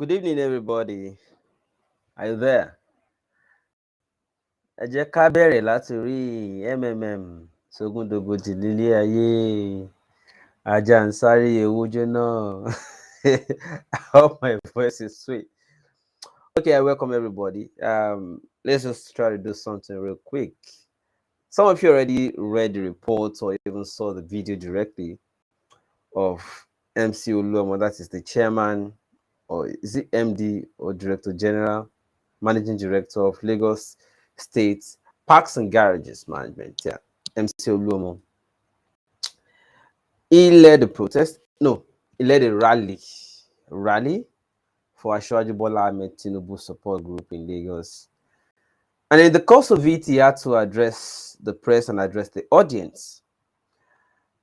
Good evening, everybody. Are you there? Ẹ jẹ́ ká bẹ̀rẹ̀ láti rí MMM sógúndogójì nílé ayé ajá ń sáré owó jóná. I hope my voice is sweet. Okay, I welcome everybody. Let's just try to do something real quick. Some of you already read the report or even saw the video directly of MC Oluomo, that is the chairman, or is it MD or Director General, Managing Director of Lagos State Parks and Garages Management. Yeah, MC Oluomo. He led the protest. No, he led a rally for Asiwaju Bola Ahmed Tinubu support group in Lagos. And in the course of it, he had to address the press and address the audience.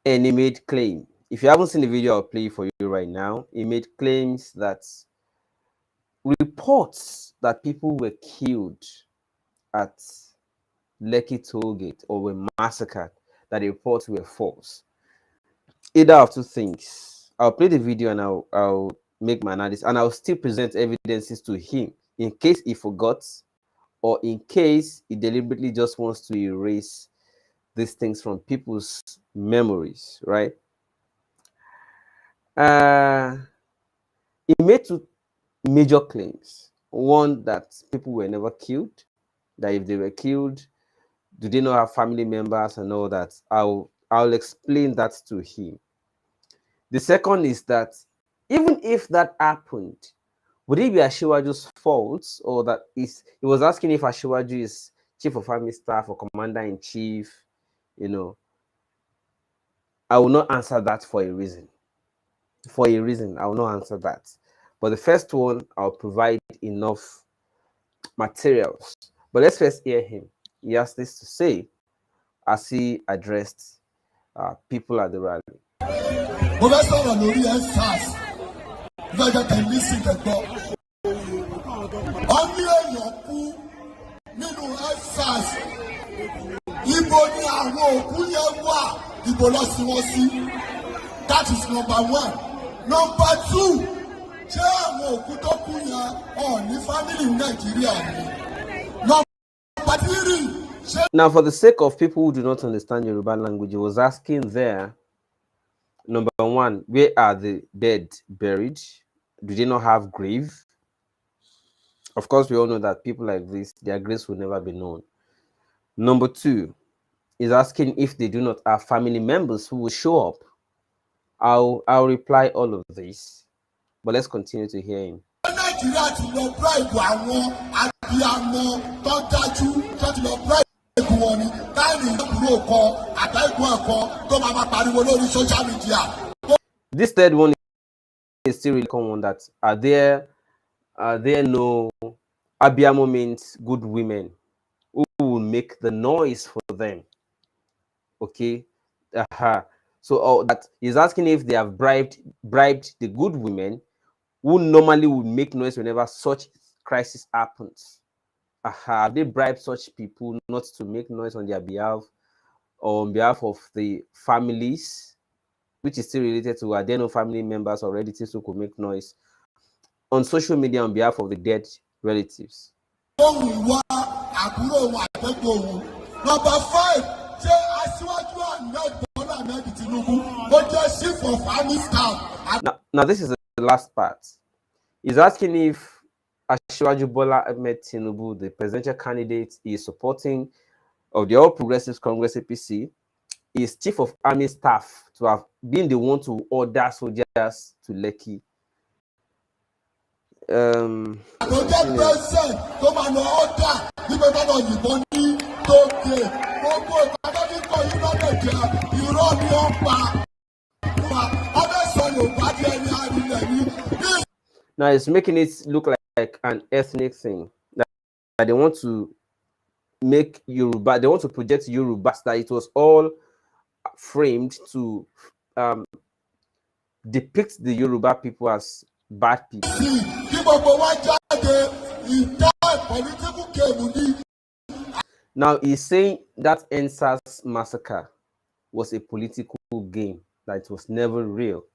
And he made claim. If you haven't seen the video, I'll play for you right now. He made claims that reports that people were killed at Lekki toll gate or were massacred, that the reports were false. Either of two things. I'll play the video and I'll make my analysis, and I'll still present evidences to him in case he forgot or in case he deliberately just wants to erase these things from people's memories, right? He made two major claims. One, that people were never killed, that if they were killed, do they not have family members and all that? I'll explain that to him. The second is that even if that happened, would it be Asiwaju's fault, or that is he was asking if Asiwaju is chief of army staff or commander-in-chief? You know, I will not answer that for a reason. For a reason, I will not answer that. But the first one, I'll provide enough materials. But let's first hear him. He has this to say as he addressed people at the rally. That is number one. Number two, family in Nigeria. Number three. Now, for the sake of people who do not understand Yoruba language, he was asking there, number one, where are the dead buried? Do they not have grave? Of course, we all know that people like this, their graves will never be known. Number two, is asking if they do not have family members who will show up. I'll reply all of this, but let's continue to hear him. This third one is still really common, that are there no Abiyamo, means good women who will make the noise for them. Okay. So that he's asking if they have bribed the good women who normally would make noise whenever such crisis happens. Have they bribed such people not to make noise on their behalf or on behalf of the families, which is still related to, are there no family members or relatives who could make noise on social media on behalf of the dead relatives? Number five. Now this is the last part. He's asking if Asiwaju Bola Ahmed Tinubu, the presidential candidate he is supporting of the All Progressives Congress APC, is chief of army staff to have been the one to order soldiers to Lekki. Now it's making it look like an ethnic thing, that they want to make Yoruba, they want to project Yorubas, that it was all framed to depict the Yoruba people as bad people. Now he's saying that NSAS massacre was a political game, that it was never real.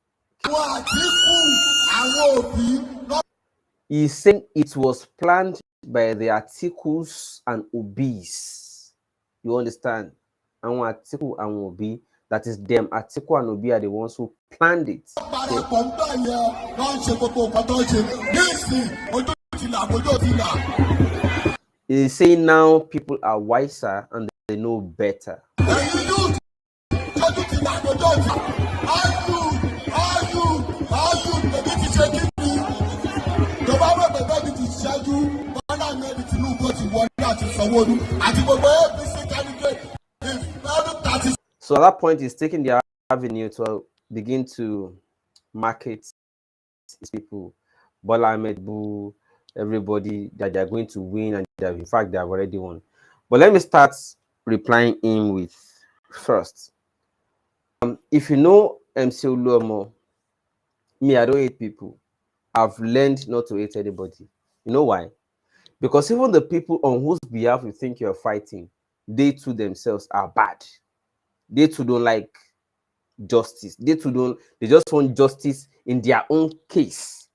He's saying it was planned by the articles and obis. You understand? And one article and obi, that is them article and obi are the ones who planned it. He's saying now people are wiser and they know better. So at that point, he's taking the avenue to begin to market his people, Bola Ahmed Bu, everybody, that they're going to win, and that in fact they have already won. But let me start replying him with first. If you know MC Oluomo, me, I don't hate people. I've learned not to hate anybody. You know why? Because even the people on whose behalf you think you're fighting, they too themselves are bad. They too don't like justice. They just want justice in their own case.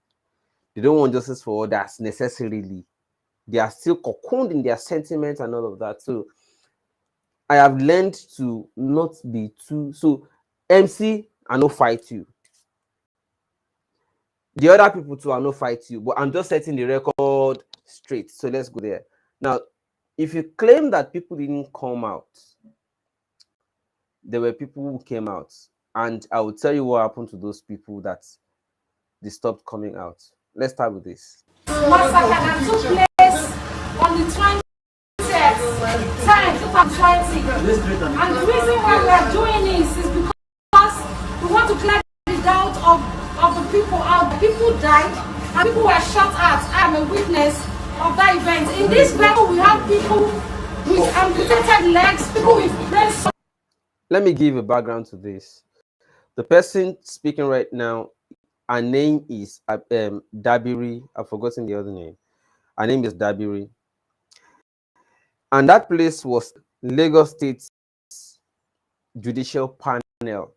They don't want justice for others necessarily. They are still cocooned in their sentiments and all of that. So I have learned to not be too. So MC, I no fight you. The other people too, I no fight you. But I'm just setting the record straight. So let's go there. Now, if you claim that people didn't come out, there were people who came out. And I will tell you what happened to those people that they stopped coming out. Let's start with this. Massacre that took place on the 20th, 2020. And the reason why we are doing this is because we want to clear the doubt of the people out. People died and people were shot at. I am a witness of that event. In this battle, we have people with amputated legs, people with brain. Let me give a background to this. The person speaking right now, her name is Dabiri. I've forgotten the other name. Her name is Dabiri. And that place was Lagos State's judicial panel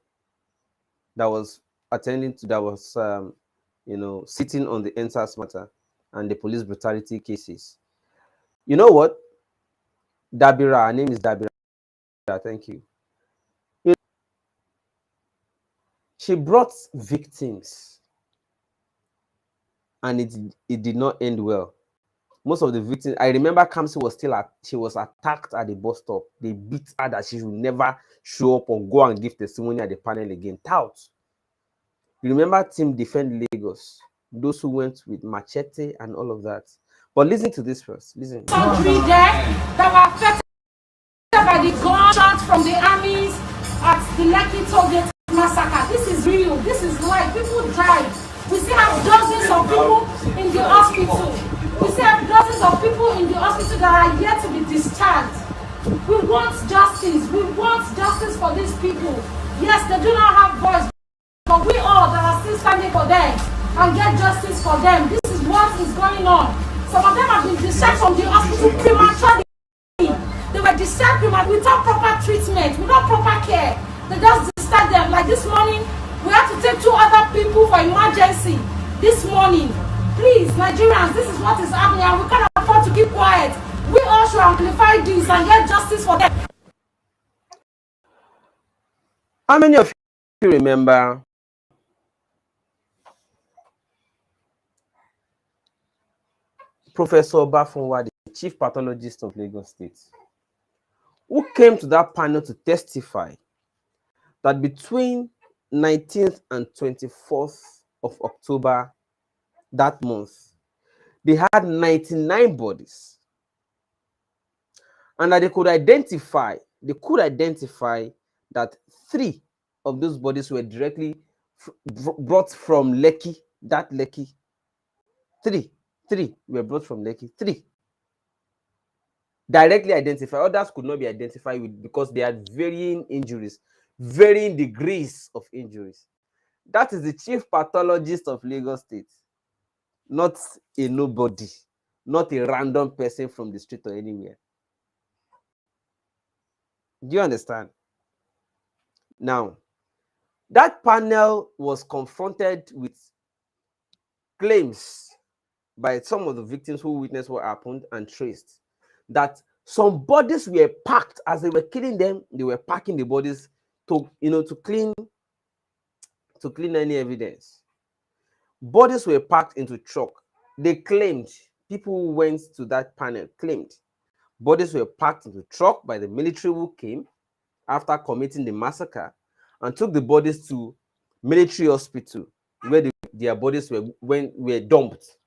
that was attending to, that was, sitting on the NSAS matter and the police brutality cases. You know what? Dabira, her name is Dabira. Thank you. She brought victims, and it did not end well. Most of the victims, I remember Kamsi was she was attacked at the bus stop. They beat her that she should never show up or go and give testimony at the panel again. Tout. You remember Team Defend Lagos, those who went with machete and all of that. But listen to this first. Listen. Country there that were affected by the gunshots from the armies at the Lekki Tollgate massacre. This is real. This is life. People died. We still have dozens of people in the hospital. We still have dozens of people in the hospital that are yet to be discharged. We want justice. We want justice for these people. Yes, they do not have voice, but we all that are still standing for them and get justice for them. This is what is going on. Some of them have been discharged from the hospital prematurely. They were discharged without proper treatment, without proper care. They just discharged them. Like this morning, we had to take 2 other people for emergency. This morning, please, Nigerians, this is what is happening, and we can't afford to keep quiet. We all should amplify this and get justice for them. How many of you remember Professor Bafunwa, the chief pathologist of Lagos State, who came to that panel to testify that between 19th and 24th of October that month, they had 99 bodies, and that they could identify that 3 of those bodies were directly brought from Lekki. That Lekki, 3 were brought from Lekki. 3 directly identified. Others could not be identified with, because they had varying injuries, varying degrees of injuries. That is the chief pathologist of Lagos State, not a nobody, not a random person from the street or anywhere. Do you understand? Now, that panel was confronted with claims by some of the victims who witnessed what happened and traced that some bodies were packed as they were killing them. They were packing the bodies to, to clean any evidence. Bodies were packed into truck. They claimed, people who went to that panel claimed, bodies were packed into truck by the military who came after committing the massacre and took the bodies to military hospital where their bodies were dumped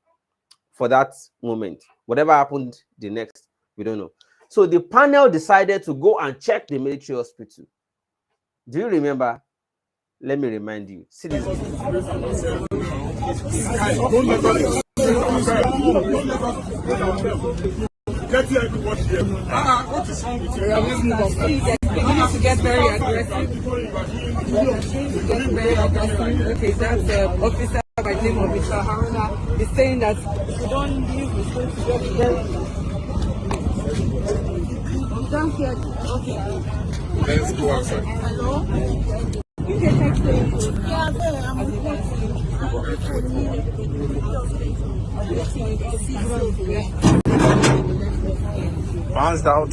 for that moment. Whatever happened the next, we don't know. So the panel decided to go and check the military hospital. Do you remember? Let me remind you. See this. What is wrong with you? You to get very aggressive. Okay, that's the officer by the name of Mr. Haruna is saying that if you don't leave, it's going to get very. You don't hear. Okay. Let's go outside. Hello? You can text me. Yeah, Hands out.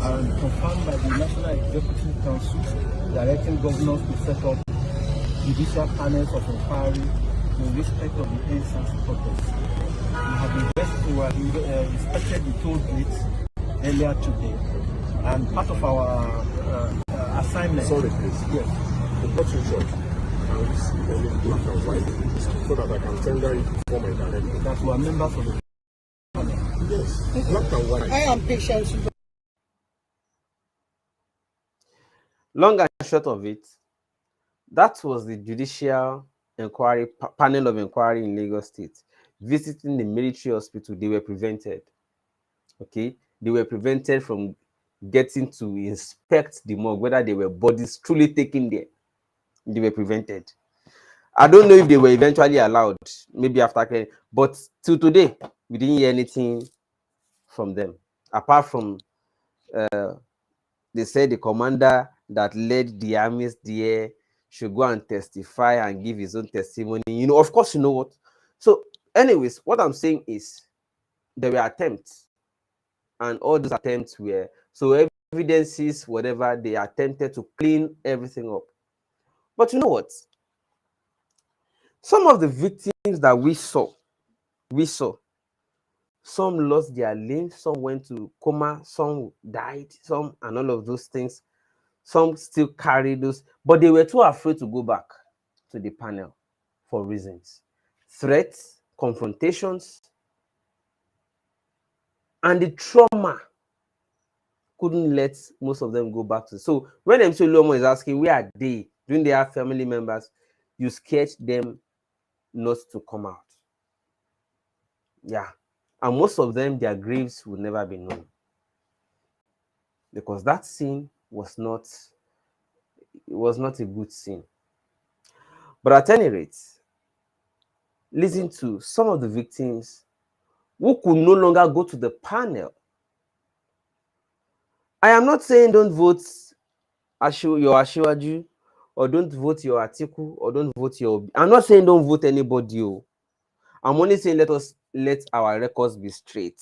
And confirmed by the National Executive Council, directing governors to set up judicial panels of inquiry in respect of the NSAS protest. We have inspected the toll gates earlier today, and part of our assignment. Sorry, please. Yes. The bottle shot. Black and white, so that I can tender it for my director. That we are members of the. Yes, black and white. I am patient. Long and short of it, that was the judicial inquiry panel of inquiry in Lagos State visiting the military hospital. They were prevented. Okay, they were prevented from getting to inspect the morgue, whether they were bodies truly taken there. They were prevented. I don't know if they were eventually allowed, maybe after, but till today, we didn't hear anything from them, apart from they said the commander that led the armies there should go and testify and give his own testimony. Of course, you know what? So, anyways, what I'm saying is there were attempts, and all those attempts were, so evidences, whatever, they attempted to clean everything up. But you know what? Some of the victims that we saw, some lost their limbs, some went to coma, some died, some, and all of those things. Some still carry those, but they were too afraid to go back to the panel for reasons. Threats, confrontations, and the trauma couldn't let most of them go back to. So when MC Oluomo is asking, where are they? Don't they have family members? You scared them not to come out. Yeah. And most of them, their graves will never be known. Because that scene was not a good scene. But at any rate, listen to some of the victims who could no longer go to the panel. I am not saying don't vote your Asiwaju, or don't vote your Atiku, or don't vote your... I'm not saying don't vote anybody. I'm only saying let our records be straight.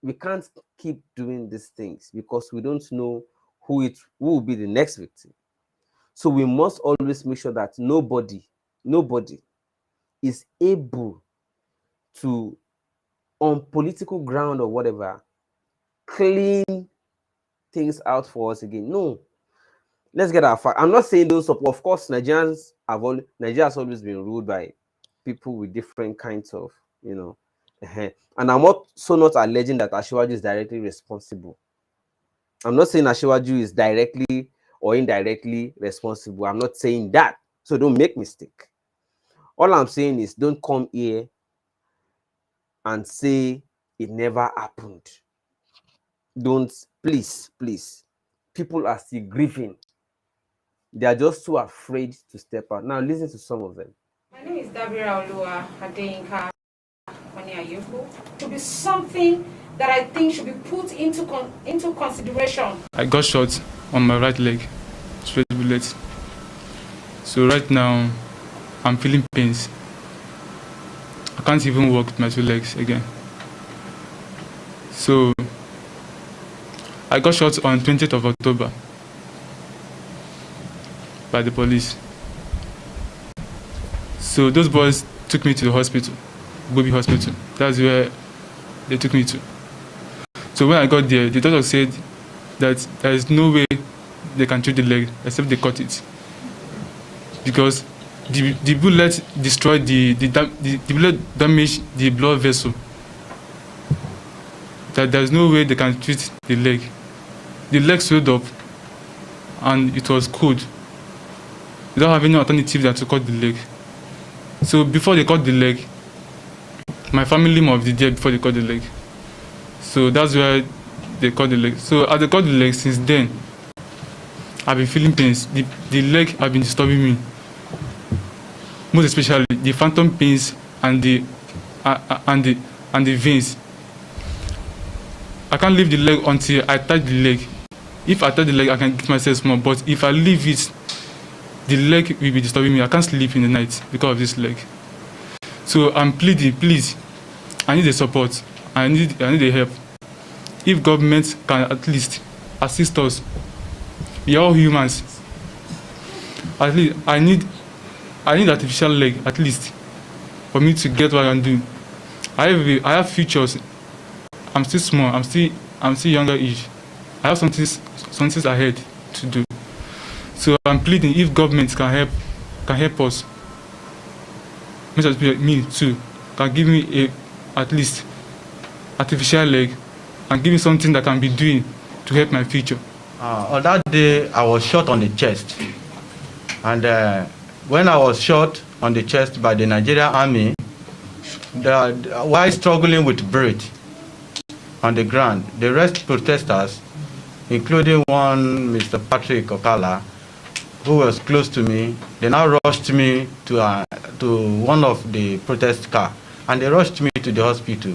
We can't keep doing these things because we don't know who will be the next victim. So we must always make sure that nobody is able to, on political ground or whatever, clean things out for us again. No. Let's get our fact. I'm not saying those, of course, Nigeria has always been ruled by people with different kinds of, and I'm not alleging that Asiwaju is directly responsible. I'm not saying Asiwaju is directly or indirectly responsible. I'm not saying that. So don't make mistake. All I'm saying is don't come here and say it never happened. Don't, please. People are still grieving. They are just too afraid to step out. Now listen to some of them. My name is Dabira Olua Adeyinka Oniayuku. To be something that I think should be put into consideration. I got shot on my right leg, straight bullet. So right now, I'm feeling pains. I can't even walk with my 2 legs again. So I got shot on 20th of October by the police. So those boys took me to the hospital, Bobby Hospital. That's where they took me to. So when I got there, the doctor said that there is no way they can treat the leg except they cut it, because the bullet destroyed the bullet damaged the blood vessel. That there is no way they can treat the leg. The leg swelled up and it was cold, without having no alternative than to cut the leg. So before they cut the leg, my family must be there before they cut the leg. So that's where they cut the leg. So as they cut the leg, since then, I've been feeling pains. The leg have been disturbing me. Most especially the phantom pains and the veins. I can't leave the leg until I touch the leg. If I touch the leg, I can get myself small. But if I leave it, the leg will be disturbing me. I can't sleep in the night because of this leg. So I'm pleading, please, I need the support. I need the help. If government can at least assist us, we are all humans. At least I need artificial leg at least for me to get what I'm doing. I have futures. I'm still small. I'm still younger age. I have something ahead to do. So I'm pleading, if government can help us, me too, can give me at least artificial leg and give me something that can be doing to help my future. On that day, I was shot on the chest. And when I was shot on the chest by the Nigerian army, while struggling with breath on the ground, the rest protesters, including one Mr. Patrick Okala, who was close to me, they now rushed me to one of the protest car, and they rushed me to the hospital.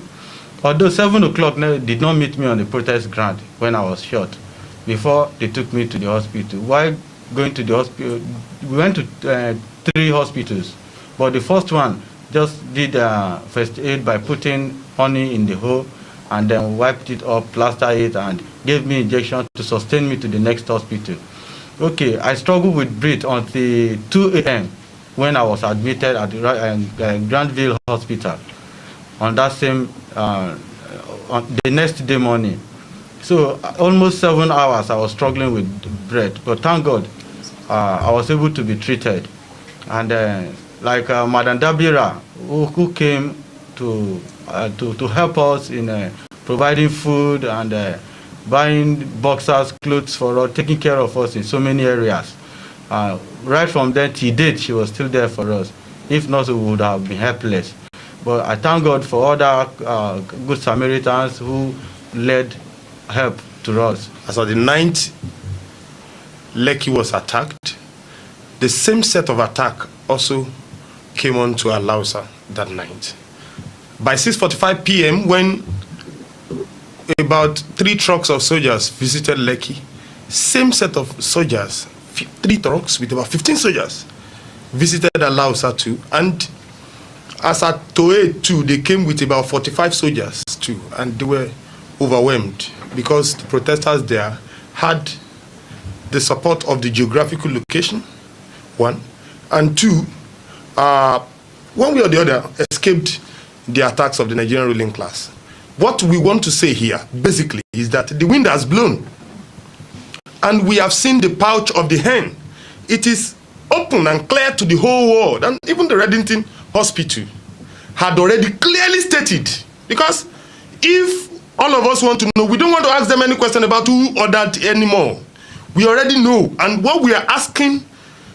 Although 7 o'clock did not meet me on the protest ground when I was shot, before they took me to the hospital. While going to the hospital, we went to 3 hospitals, but the first one just did first aid by putting honey in the hole and then wiped it up, plastered it, and gave me injection to sustain me to the next hospital. Okay, I struggled with breath until 2 a.m. when I was admitted at the Granville Hospital on that same, on the next day morning. So almost 7 hours I was struggling with breath, but thank God I was able to be treated. And like Madam Dabira, who came to help us in providing food and buying boxers, clothes for us, taking care of us in so many areas. Right from then till date, she was still there for us. If not, we would have been helpless. But I thank God for other good Samaritans who led help to us. As of the 9th, Lekki was attacked. The same set of attack also came on to Alausa that night. By 6:45 p.m., when about 3 trucks of soldiers visited Lekki, same set of soldiers, 3 trucks with about 15 soldiers, visited Alausa too. And as at Toe too, they came with about 45 soldiers too, and they were overwhelmed because the protesters there had the support of the geographical location, 1, and 2, one way or the other, escaped the attacks of the Nigerian ruling class. What we want to say here, basically, is that the wind has blown, and we have seen the pouch of the hen. It is open and clear to the whole world, and even the Reddington Hospital had already clearly stated, because if all of us want to know, we don't want to ask them any question about who ordered anymore. We already know, and what we are asking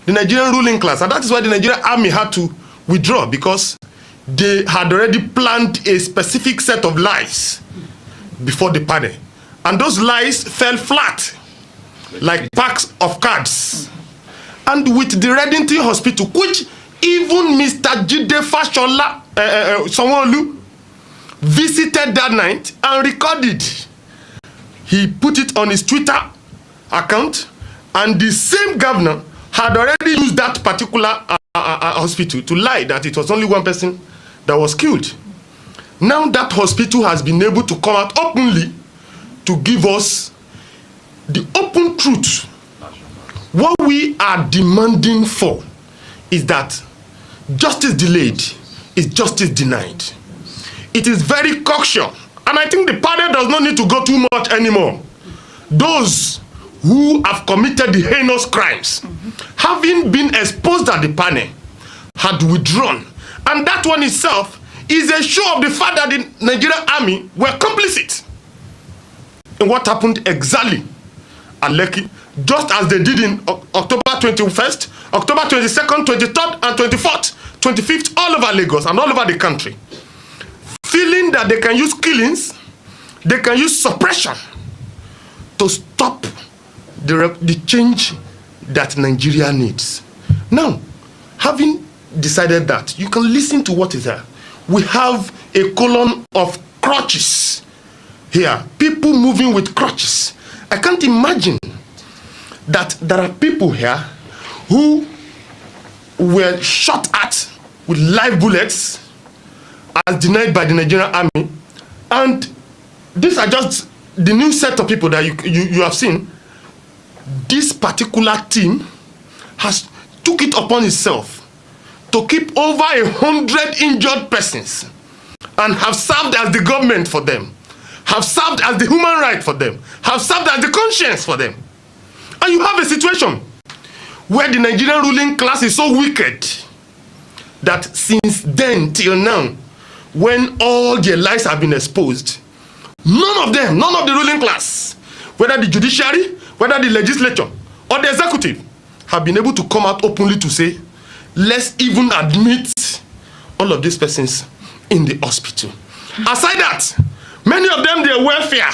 the Nigerian ruling class, and that is why the Nigerian army had to withdraw, because they had already planned a specific set of lies before the panel, and those lies fell flat like packs of cards. And with the Redington Hospital, which even Mr. Jide Fashola Sanwo-Olu visited that night and recorded. He put it on his Twitter account, and the same governor had already used that particular hospital to lie that it was only one person that was killed. Now that hospital has been able to come out openly to give us the open truth. What we are demanding for is that justice delayed is justice denied. It is very cocksure, and I think the panel does not need to go too much anymore. Those who have committed the heinous crimes, having been exposed at the panel, had withdrawn, and that one itself is a show of the fact that the Nigerian army were complicit in what happened exactly at Lekki, just as they did in October 21st, October 22nd, 23rd, and 24th, 25th, all over Lagos and all over the country. Feeling that they can use killings, they can use suppression to stop the change that Nigeria needs. Now, having decided that, you can listen to what is there. We have a column of crutches here, people moving with crutches. I can't imagine that there are people here who were shot at with live bullets as denied by the Nigerian army, and these are just the new set of people that you have seen. This particular team has took it upon itself to keep over 100 injured persons and have served as the government for them, have served as the human right for them, have served as the conscience for them. And you have a situation where the Nigerian ruling class is so wicked that since then till now, when all their lies have been exposed, none of them, none of the ruling class, whether the judiciary, whether the legislature or the executive, have been able to come out openly to say, let's even admit all of these persons in the hospital. Aside that, many of them, their welfare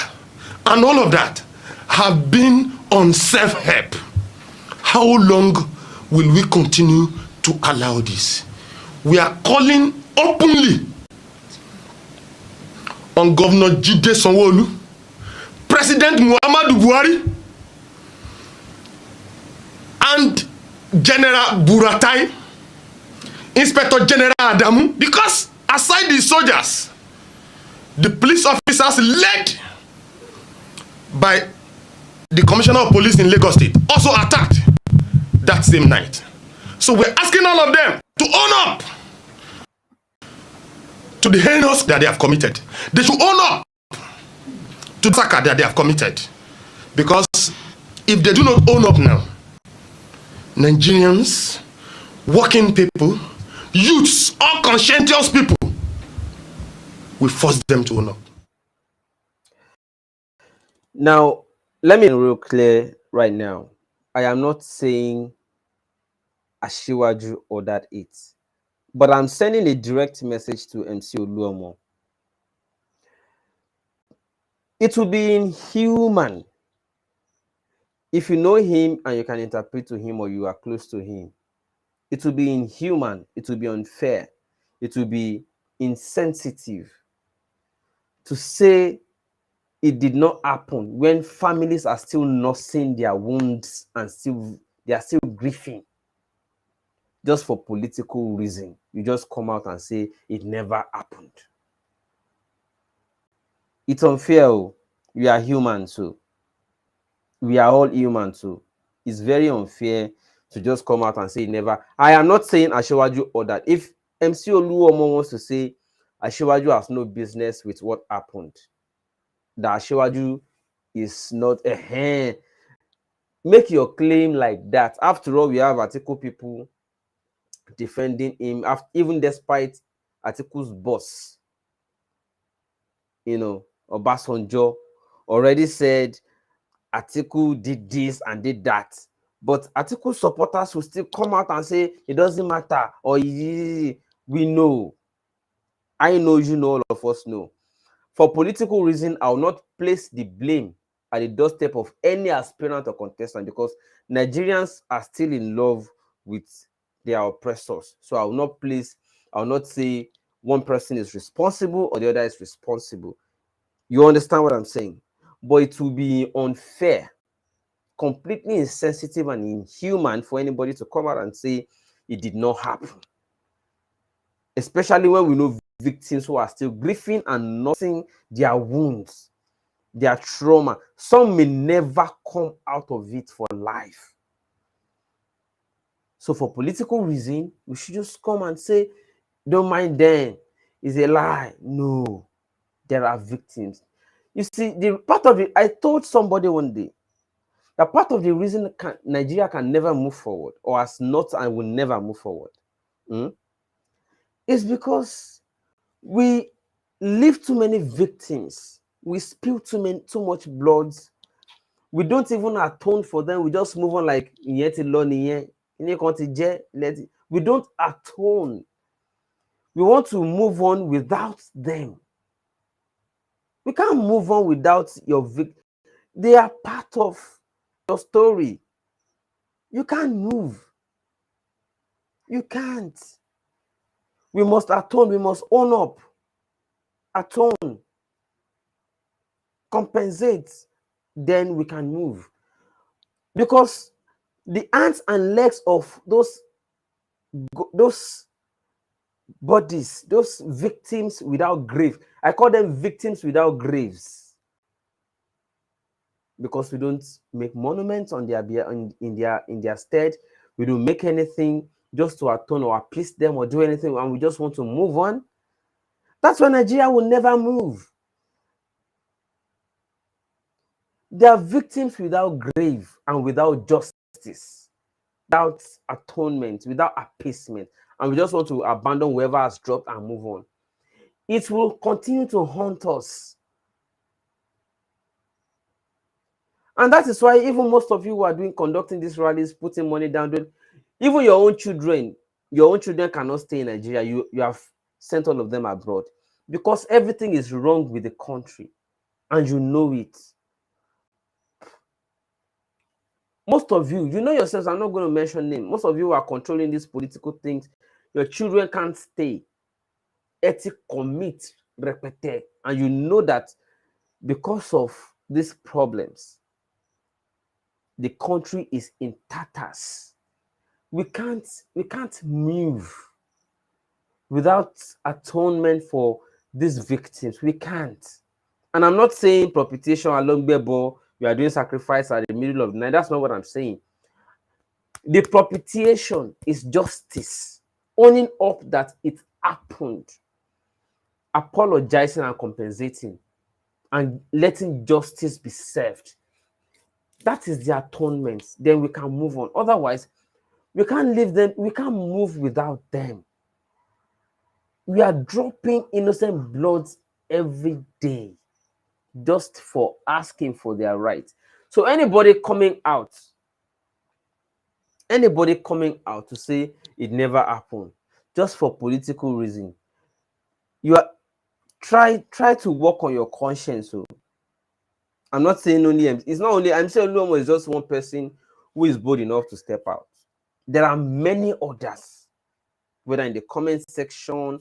and all of that have been on self-help. How long will we continue to allow this? We are calling openly on Governor Jide Sanwo-Olu, President Muhammadu Buhari, and General Buratai, Inspector General Adamu, because aside the soldiers, the police officers led by the Commissioner of Police in Lagos State also attacked that same night. So we're asking all of them to own up to the heinous that they have committed. They should own up to the massacre that they have committed. Because if they do not own up now, Nigerians, working people, youths, all conscientious people, will force them to own up. Now, let me be real clear right now. I am not saying Asiwaju ordered it, but I'm sending a direct message to MC Oluomo. It would be inhuman if you know him and you can interpret to him, or you are close to him. It would be inhuman, it would be unfair, it would be insensitive to say it did not happen when families are still nursing their wounds and they are still grieving. Just for political reason, you just come out and say it never happened. It's unfair. We are human too. We are all human too. It's very unfair to just come out and say it never. I am not saying Asiwaju ordered. If MC Oluomo wants to say Asiwaju has no business with what happened, that Asiwaju is not a hand, make your claim like that. After all, we have article people defending him, even despite Atiku's boss, Obasanjo, already said Atiku did this and did that. But Atiku supporters will still come out and say it doesn't matter, or we know. I know, you know, all of us know. For political reason, I will not place the blame at the doorstep of any aspirant or contestant, because Nigerians are still in love with their oppressors. So I will not say one person is responsible or the other is responsible. You understand what I'm saying? But it will be unfair, completely insensitive and inhuman for anybody to come out and say it did not happen. Especially when we know victims who are still grieving and nursing their wounds, their trauma. Some may never come out of it for life. So for political reason, we should just come and say, don't mind them, it's a lie. No, there are victims. You see, the part of it, I told somebody one day that part of the reason Nigeria can never move forward, or has not and will never move forward, is because we leave too many victims. We spill too much blood. We don't even atone for them. We just move on like we don't atone. We want to move on without them. We can't move on without your victim. They are part of your story. You can't move. You can't. We must atone. We must own up. Atone. Compensate. Then we can move. Because the hands and legs of those bodies, those victims without grave, I call them victims without graves, because we don't make monuments on their in their stead. We don't make anything just to atone or appease them or do anything, and we just want to move on. That's why Nigeria will never move. They are victims without grave and without justice, without atonement, without appeasement, and we just want to abandon whoever has dropped and move on. It will continue to haunt us. And that is why even most of you who are conducting these rallies, putting money down, even your own children cannot stay in Nigeria. You have sent all of them abroad because everything is wrong with the country, and you know it. Most of you, you know yourselves, I'm not going to mention names. Most of you are controlling these political things. Your children can't stay. Ethic commit, repete, and you know that because of these problems, the country is in tatters. We can't move without atonement for these victims. We can't. And I'm not saying propitiation along Bebo, you are doing sacrifice at the middle of the night. That's not what I'm saying. The propitiation is justice, owning up that it happened, apologizing and compensating, and letting justice be served. That is the atonement. Then we can move on. Otherwise, we can't leave them. We can't move without them. We are dropping innocent blood every day just for asking for their rights. So anybody coming out to say it never happened just for political reason, you are try to work on your conscience. So I'm not saying only it's not only MC Oluomo is just one person who is bold enough to step out. There are many others, whether in the comment section,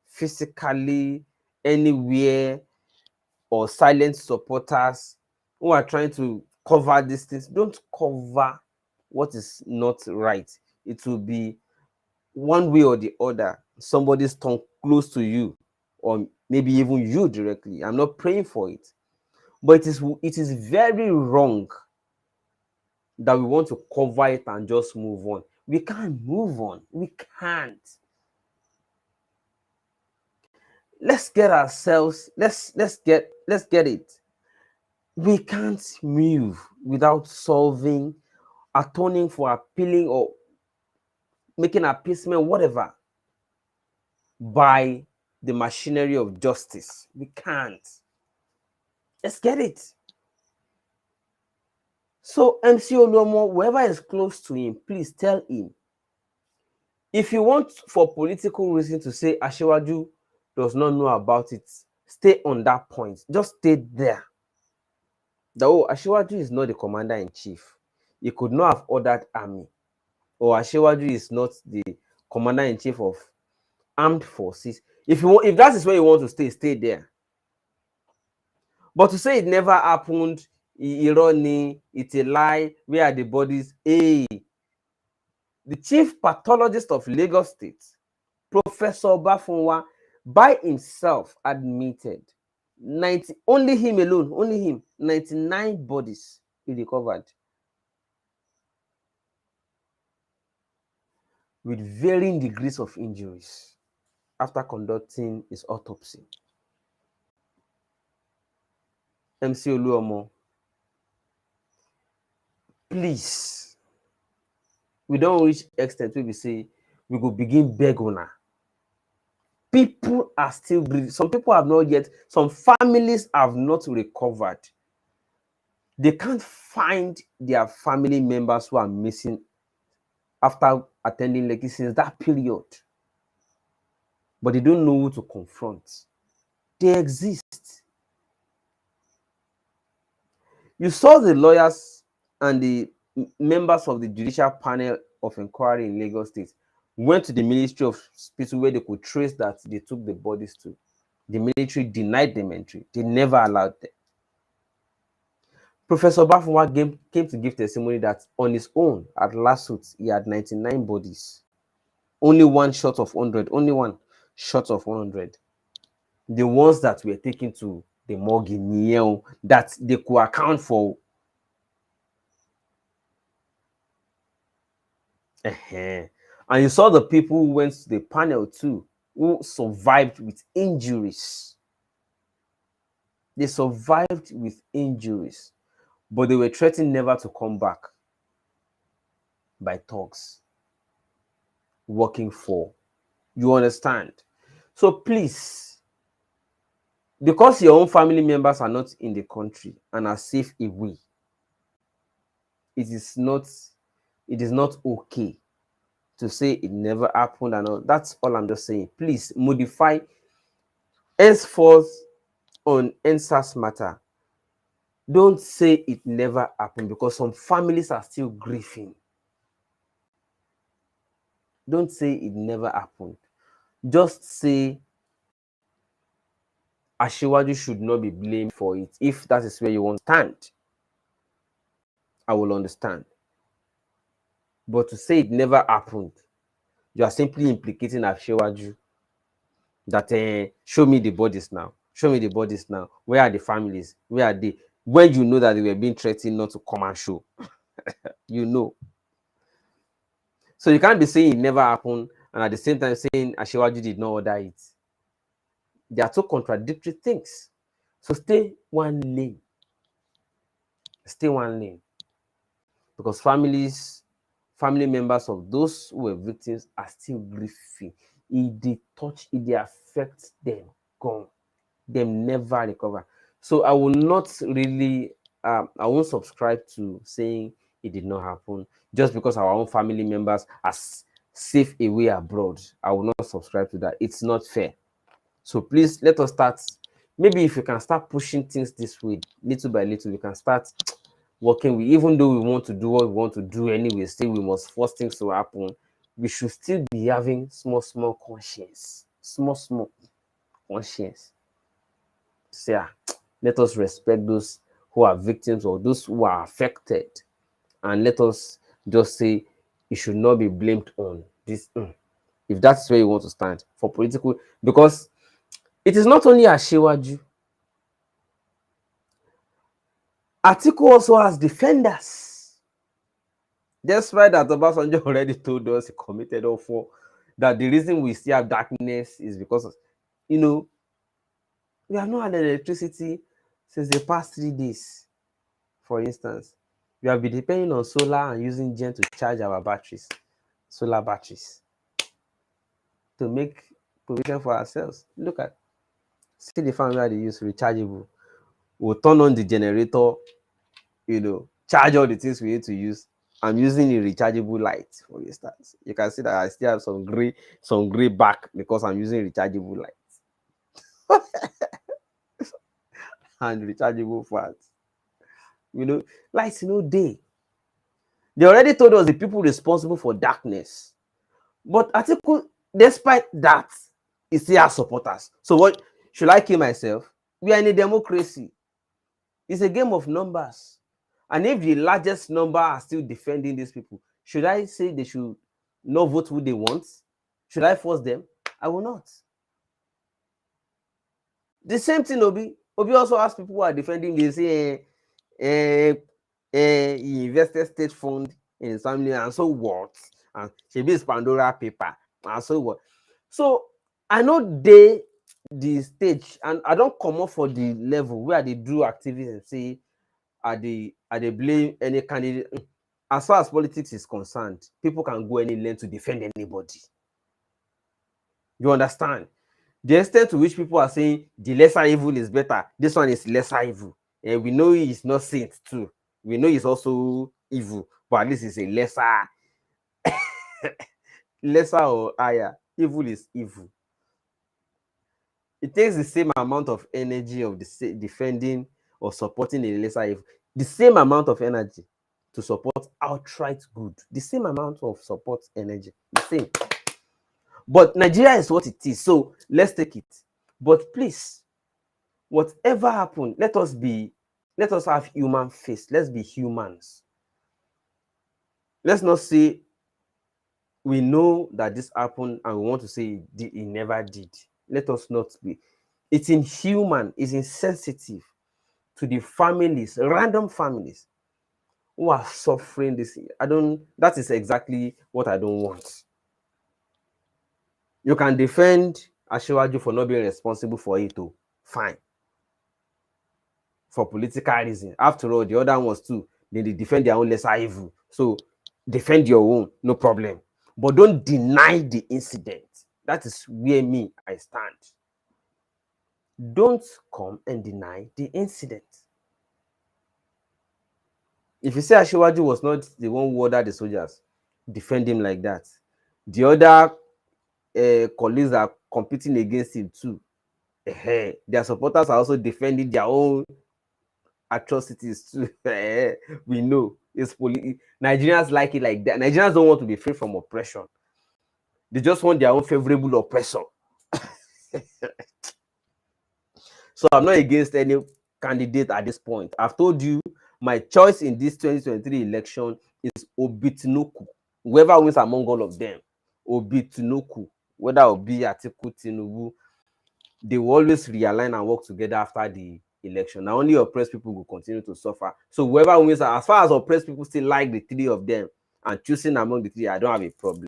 physically, anywhere, or silent supporters who are trying to cover these things. Don't cover what is not right. It will be one way or the other. Somebody's tongue close to you, or maybe even you directly. I'm not praying for it, but it is very wrong that we want to cover it and just move on. We can't move on. We can't. Let's get ourselves, let's get it. We can't move without solving, atoning for, appealing, or making appeasement, whatever, by the machinery of justice. We can't. Let's get it. So MC Oluomo, whoever is close to him, please tell him. If you want for political reason to say Ashewaju does not know about it, stay on that point. Just stay there. that, oh, Ashewaju is not the commander-in-chief. He could not have ordered army. Or Ashewaju is not the commander-in-chief of armed forces. If that is where you want to stay, stay there. But to say it never happened, irony, it's a lie, where are the bodies? Hey, the chief pathologist of Lagos State, Professor Bafunwa, by himself admitted only him alone, only him, 99 bodies he recovered with varying degrees of injuries after conducting his autopsy. MC Oluomo, please, we don't reach extent where we say we go begin beg una. People are still grieving. Some people have not yet, some families have not recovered. They can't find their family members who are missing after attending Lekki since that period. But they don't know who to confront. They exist. You saw the lawyers and the members of the judicial panel of inquiry in Lagos State went to the Ministry of Hospital where they could trace that they took the bodies to. The military denied them entry. They never allowed them. Professor Bafunwa came to give testimony that on his own, at lawsuits, he had 99 bodies. Only one short of 100. Only one short of 100. The ones that were taken to the morgue in Niel that they could account for. And you saw the people who went to the panel too, who survived with injuries. They survived with injuries, but they were threatened never to come back by thugs working for. You understand? So please, because your own family members are not in the country and are safe away, it is not okay to say it never happened and all. That's all I'm just saying. Please modify henceforth on NSAS matter. Don't say it never happened, because some families are still grieving. Don't say it never happened. Just say Ashewaju should not be blamed for it. If that is where you want to stand, I will understand. But to say it never happened, you are simply implicating Ashewaju that show me the bodies now. Show me the bodies now. Where are the families? Where are they? When you know that they were being threatened not to come and show. You know. So you can't be saying it never happened and at the same time saying Ashewaju did not order it. They are two contradictory things. So stay one lane. Stay one lane. Because family members of those who were victims are still grieving. If they touch, if they affect them, gone. Them never recover. So I will not really, I won't subscribe to saying it did not happen just because our own family members are safe away abroad. I will not subscribe to that. It's not fair. So please let us start. Maybe if you can start pushing things this way, little by little, we can start working with, even though we want to do what we want to do anyway, still we must force things to happen. We should still be having small conscience. Small conscience. Say, let us respect those who are victims or those who are affected, and let us just say it should not be blamed on this. If that's where you want to stand for political, because it is not only Ashewaju. Atiku also has defenders. Despite that Obasanjo already told us he committed all four, that the reason we still have darkness is because of, we have not had electricity since the past 3 days. For instance, we have been depending on solar and using gen to charge our batteries, solar batteries, to make provision for ourselves. Look at, see the fan where they use rechargeable. We'll turn on the generator, charge all the things we need to use. I'm using a rechargeable light, for instance. You can see that I still have some gray back because I'm using rechargeable light and rechargeable fans. Light no day. They already told us the people responsible for darkness. But Atiku, despite that, he still has supporters. So what should I kill myself? We are in a democracy. It's a game of numbers. And if the largest number are still defending these people, should I say they should not vote who they want? Should I force them? I will not. The same thing, Obi. Obi also has people who are defending. They say, he invested state fund in his family, and so what? And she be Pandora paper, and so what? So I know the stage, and I don't come up for the level where they do activities and say, are they blame any candidate. As far as politics is concerned, people can go any length to defend anybody. You understand? The extent to which people are saying the lesser evil is better, this one is lesser evil. And we know he's not saint too. We know he's also evil, but at least it's a lesser, lesser or higher. Evil is evil. It takes the same amount of energy of defending or supporting a lesser evil, the same amount of energy to support outright good, the same amount of support energy, the same. But Nigeria is what it is, so let's take it. But please, whatever happened, let us have human face. Let's be humans. Let's not say we know that this happened and we want to say it never did. Let us not be. It's inhuman, it's insensitive to the families, random families who are suffering this. That is exactly what I don't want. You can defend Asiwaju for not being responsible for it, too. Fine. For political reasons. After all, the other ones too, they defend their own lesser evil. So defend your own, no problem. But don't deny the incident. That is where I stand. Don't come and deny the incident. If you say Asiwaju was not the one who ordered the soldiers, defend him like that. The other colleagues are competing against him too. Their supporters are also defending their own atrocities too. We know it's Nigerians like it like that. Nigerians don't want to be free from oppression. They just want their own favorable oppressor. So I'm not against any candidate at this point. I've told you my choice in this 2023 election is Obitinoku. Whoever wins among all of them, Obitinoku, whether Obi, Atiku, Tinubu, they will always realign and work together after the election. Now only oppressed people will continue to suffer. So whoever wins, as far as oppressed people still like the three of them and choosing among the three, I don't have a problem.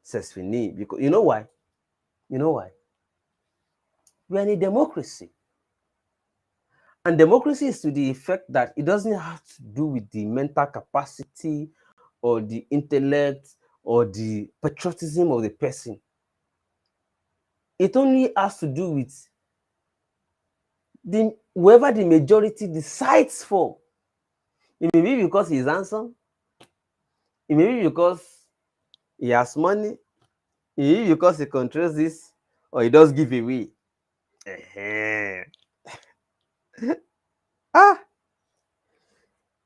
Says Fini, because you know why? We are in a democracy. And democracy is to the effect that it doesn't have to do with the mental capacity or the intellect or the patriotism of the person. It only has to do with whoever the majority decides for. It may be because he's handsome. It may be because he has money. It may be because he controls this, or he does give away.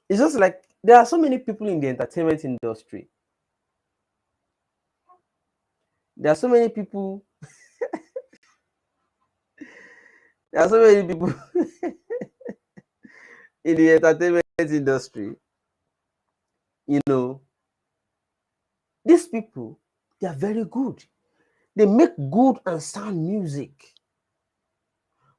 It's just like there are so many people in the entertainment industry. There are so many people. There are so many people in the entertainment industry. You know, these people, they are very good. They make good and sound music.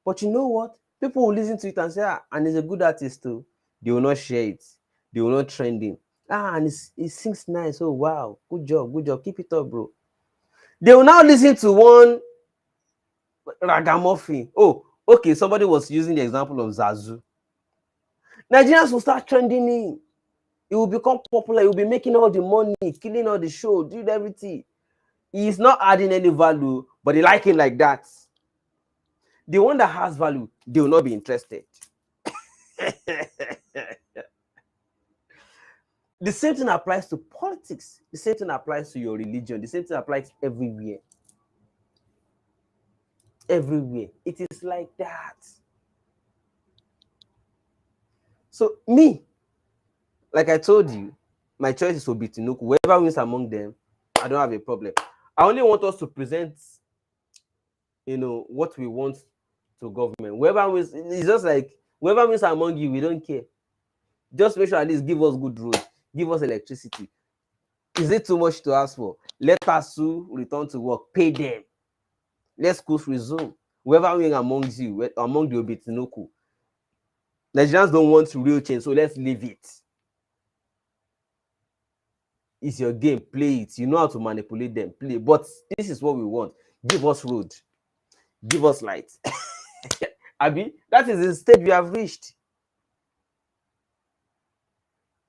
But you know what? People will listen to it and say, and he's a good artist too. They will not share it. They will not trend him. And he sings nice. Oh, wow. Good job. Keep it up, bro. They will now listen to one ragamuffin. Oh, okay. Somebody was using the example of Zazu. Nigerians will start trending him. He will become popular. He will be making all the money, killing all the show, doing everything. He is not adding any value, but they like him like that. The one that has value, they will not be interested. The same thing applies to politics. The same thing applies to your religion. The same thing applies everywhere. Everywhere. It is like that. So me, like I told you, my choice is Obitinuku. Whoever wins among them, I don't have a problem. I only want us to present, what we want to government. Whoever wins, it's just like whoever wins among you, we don't care. Just make sure at least give us good roads, give us electricity. Is it too much to ask for? Let ASU return to work, pay them. Let schools resume. Whoever wins amongst you, among the Obitinuku. Nigerians don't want real change, so let's leave it. It's your game, play it. You know how to manipulate them, play. But this is what we want. Give us road, give us light. Abi, that is the stage we have reached.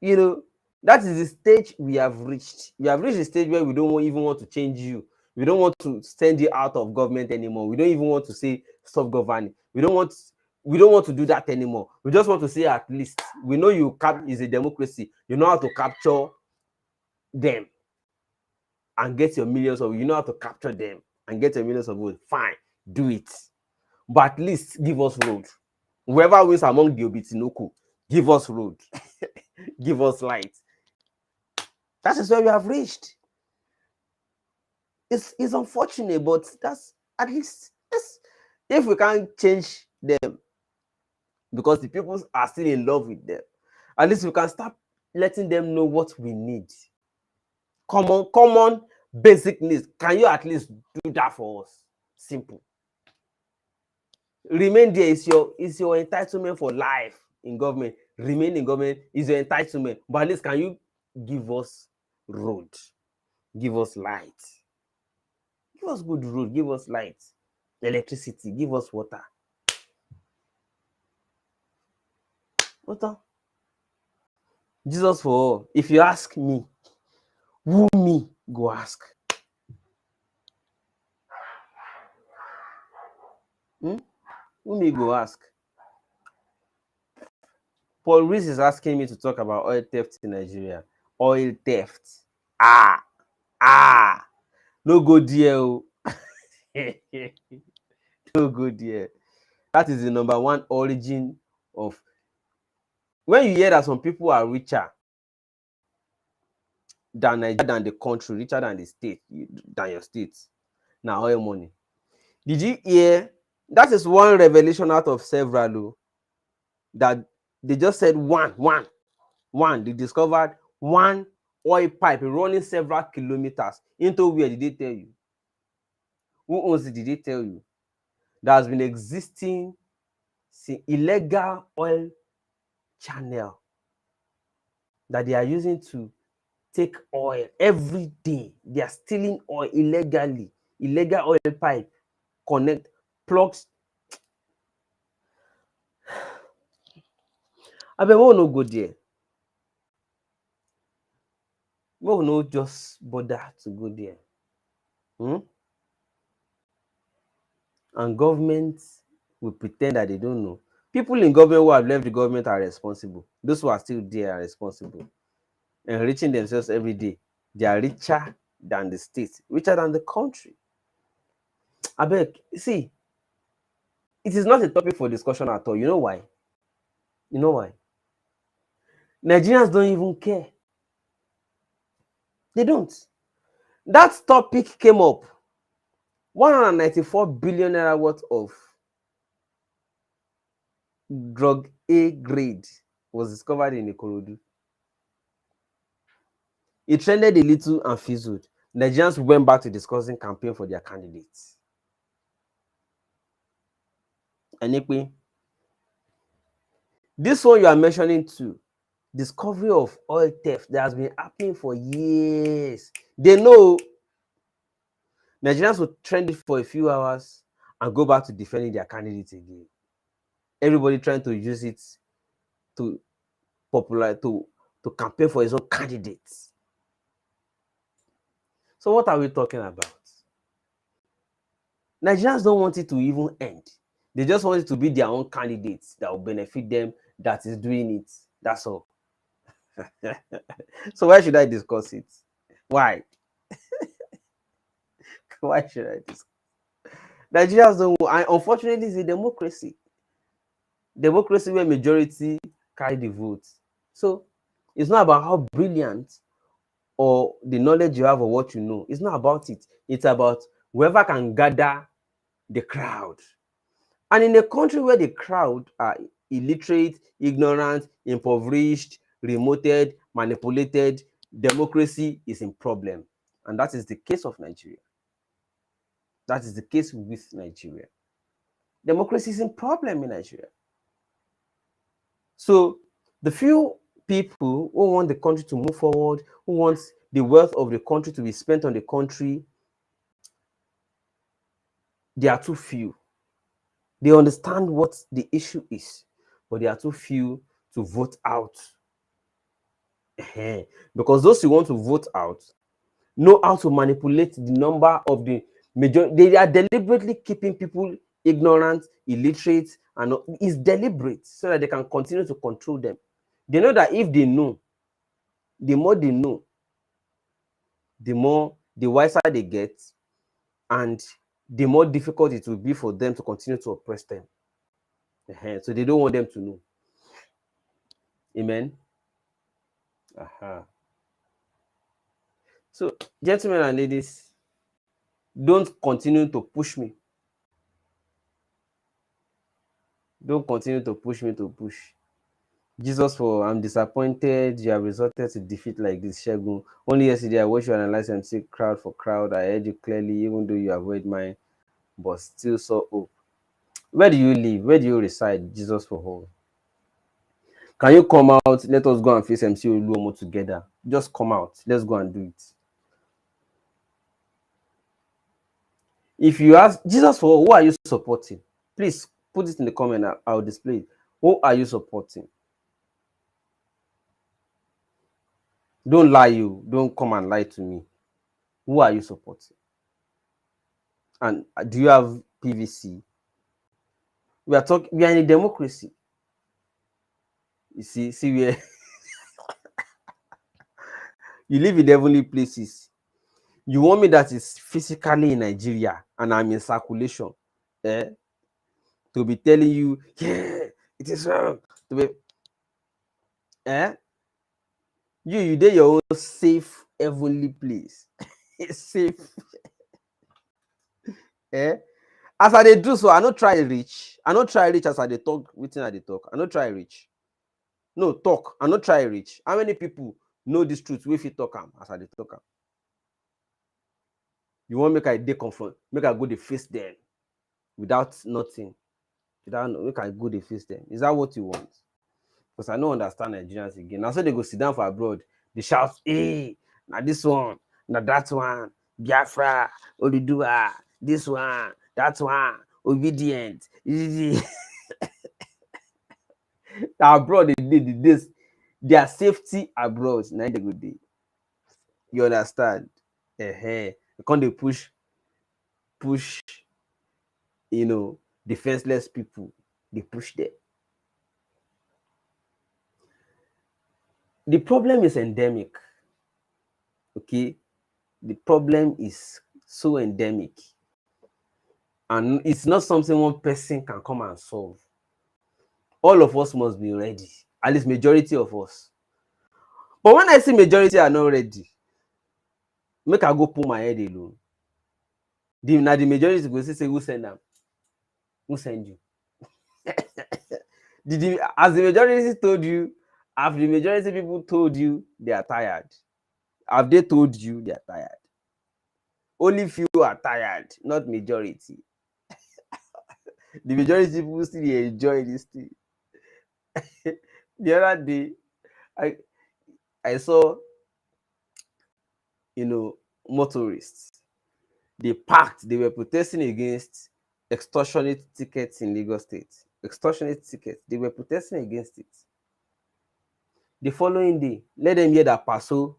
That is the stage we have reached. We have reached the stage where we don't even want to change you. We don't want to send you out of government anymore. We don't even want to say stop governing. We don't want to do that anymore. We just want to say at least we know is a democracy. You know how to capture them and get your millions of. You know how to capture them and get your millions of votes. Fine, do it. But at least give us road. Whoever wins among the Obitinuku, give us road. Give us light. That is where we have reached. It's unfortunate, but that's at least if we can't change them because the people are still in love with them, at least we can start letting them know what we need. Common basic needs. Can you at least do that for us? Simple. Remain there is your entitlement for life in government. Remain in government is your entitlement. But at least can you give us road? Give us light. Give us good road. Give us light. Electricity. Give us water. Water. Jesus for all. If you ask me, who me go ask? Who me go ask? Paul Reese is asking me to talk about oil theft in Nigeria. Oil theft. No go there. No go there. That is the number one origin of when you hear that some people are richer than Nigeria, than the country, richer than the state, than your state. Now oil money. Did you hear? That is one revelation out of several that they just said one. They discovered one oil pipe running several kilometers into where did they tell you? Who owns it? Did they tell you? That has been existing illegal oil channel that they are using to take oil every day. They are stealing oil illegally. Illegal oil pipe plugs. I mean, we will not go there. We will not just bother to go there. And government will pretend that they don't know. People in government who have left the government are responsible. Those who are still there are responsible. Enriching themselves every day. They are richer than the state, richer than the country. I beg, see, it is not a topic for discussion at all. You know why? Nigerians don't even care. They don't. That topic came up. 194 billion naira worth of drug A grade was discovered in Ikorodu. It trended a little and fizzled. Nigerians went back to discussing campaign for their candidates. Anyway, this one you are mentioning too, discovery of oil theft that has been happening for years. They know Nigerians will trend it for a few hours and go back to defending their candidates again. Everybody trying to use it to campaign for his own candidates. So what are we talking about? Nigerians don't want it to even end. They just want it to be their own candidates that will benefit them, that is doing it. That's all. So why should I discuss it? Why? Why should I discuss? Nigerians don't. Unfortunately, it's a democracy. Democracy where majority carry the vote. So it's not about how brilliant or the knowledge you have or what you know. It's not about it. It's about whoever can gather the crowd. And in a country where the crowd are illiterate, ignorant, impoverished, remoted, manipulated, democracy is in problem. And that is the case of Nigeria. That is the case with Nigeria. Democracy is in problem in Nigeria. So the few people who want the country to move forward, who want the wealth of the country to be spent on the country, they are too few. They understand what the issue is, but they are too few to vote out. Because those who want to vote out know how to manipulate the number of the majority. They are deliberately keeping people ignorant, illiterate, and it's deliberate so that they can continue to control them. They know that if they know, the more they know, the wiser they get, and the more difficult it will be for them to continue to oppress them. So they don't want them to know. Amen. So, gentlemen and ladies, don't continue to push me. Don't continue to push me to push. Jesus, for I'm disappointed you have resorted to defeat like this, Shegun. Only yesterday I watched you analyze and see crowd for crowd. I heard you clearly, even though you avoid mine, but still saw hope. Where do you live? Where do you reside? Jesus for all. Can you come out? Let us go and face MC Oluomo together. Just come out. Let's go and do it. If you ask Jesus for all, who are you supporting? Please put it in the comment. I'll display it. Who are you supporting? Don't lie you. Don't come and lie to me. Who are you supporting? And do you have PVC? We are in a democracy. You see where you live in heavenly places. You want me that is physically in Nigeria and I'm in circulation, to be telling you, yeah, it is wrong. To be, you did your own safe heavenly place. It's safe. As I dey do so, I not try reach. I not try reach as I dey talk. Within I dey talk. I not try reach. No talk. I not try reach. How many people know this truth? If you talk as I dey talk. You want make I dey confront? Make I go dey face them without nothing. Make I go dey face them. Is that what you want? Because I don't understand Nigerians again. Now so they go sit down for abroad. They shout, hey, now this one, now that one, Biafra, Oduduwa, this one, that one, obedient. Abroad, their safety abroad. Now they go day. You understand? They can't they push, defenseless people. They push them. The problem is endemic. Okay? The problem is so endemic. And it's not something one person can come and solve. All of us must be ready. At least majority of us. But when I see majority are not ready, make I go pull my head alone. Now the majority go say, who send them? Who send you? As the majority told you, have the majority people told you they are tired? Have they told you they are tired? Only few are tired, not majority. The majority people still enjoy this thing. The other day, I saw, motorists. They were protesting against extortionate tickets in Lagos State. Extortionate tickets. They were protesting against it. The following day, let them hear that Paso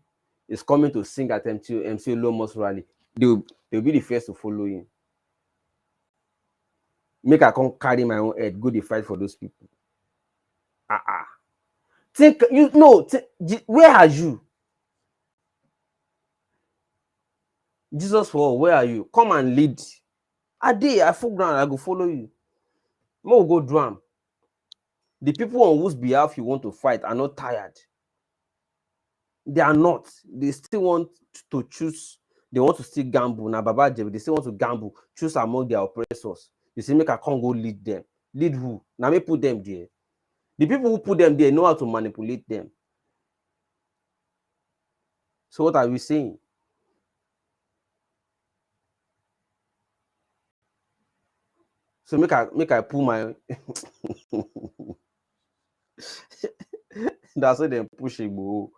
is coming to sing at MC Oluomo's rally. They'll be the first to follow him. Make I come carry my own head, go to fight for those people. Where are you? Jesus for all, where are you? Come and lead. I full ground, I go follow you. We'll go drum. The people on whose behalf you want to fight are not tired. They are not. They still want to choose. They want to still gamble. Now, Baba Jebi, they still want to gamble, choose among their oppressors. You see, make I can't go lead them. Lead who? Now, me put them there. The people who put them there know how to manipulate them. So, what are we saying? So, make I pull my. That's why they push it, bro.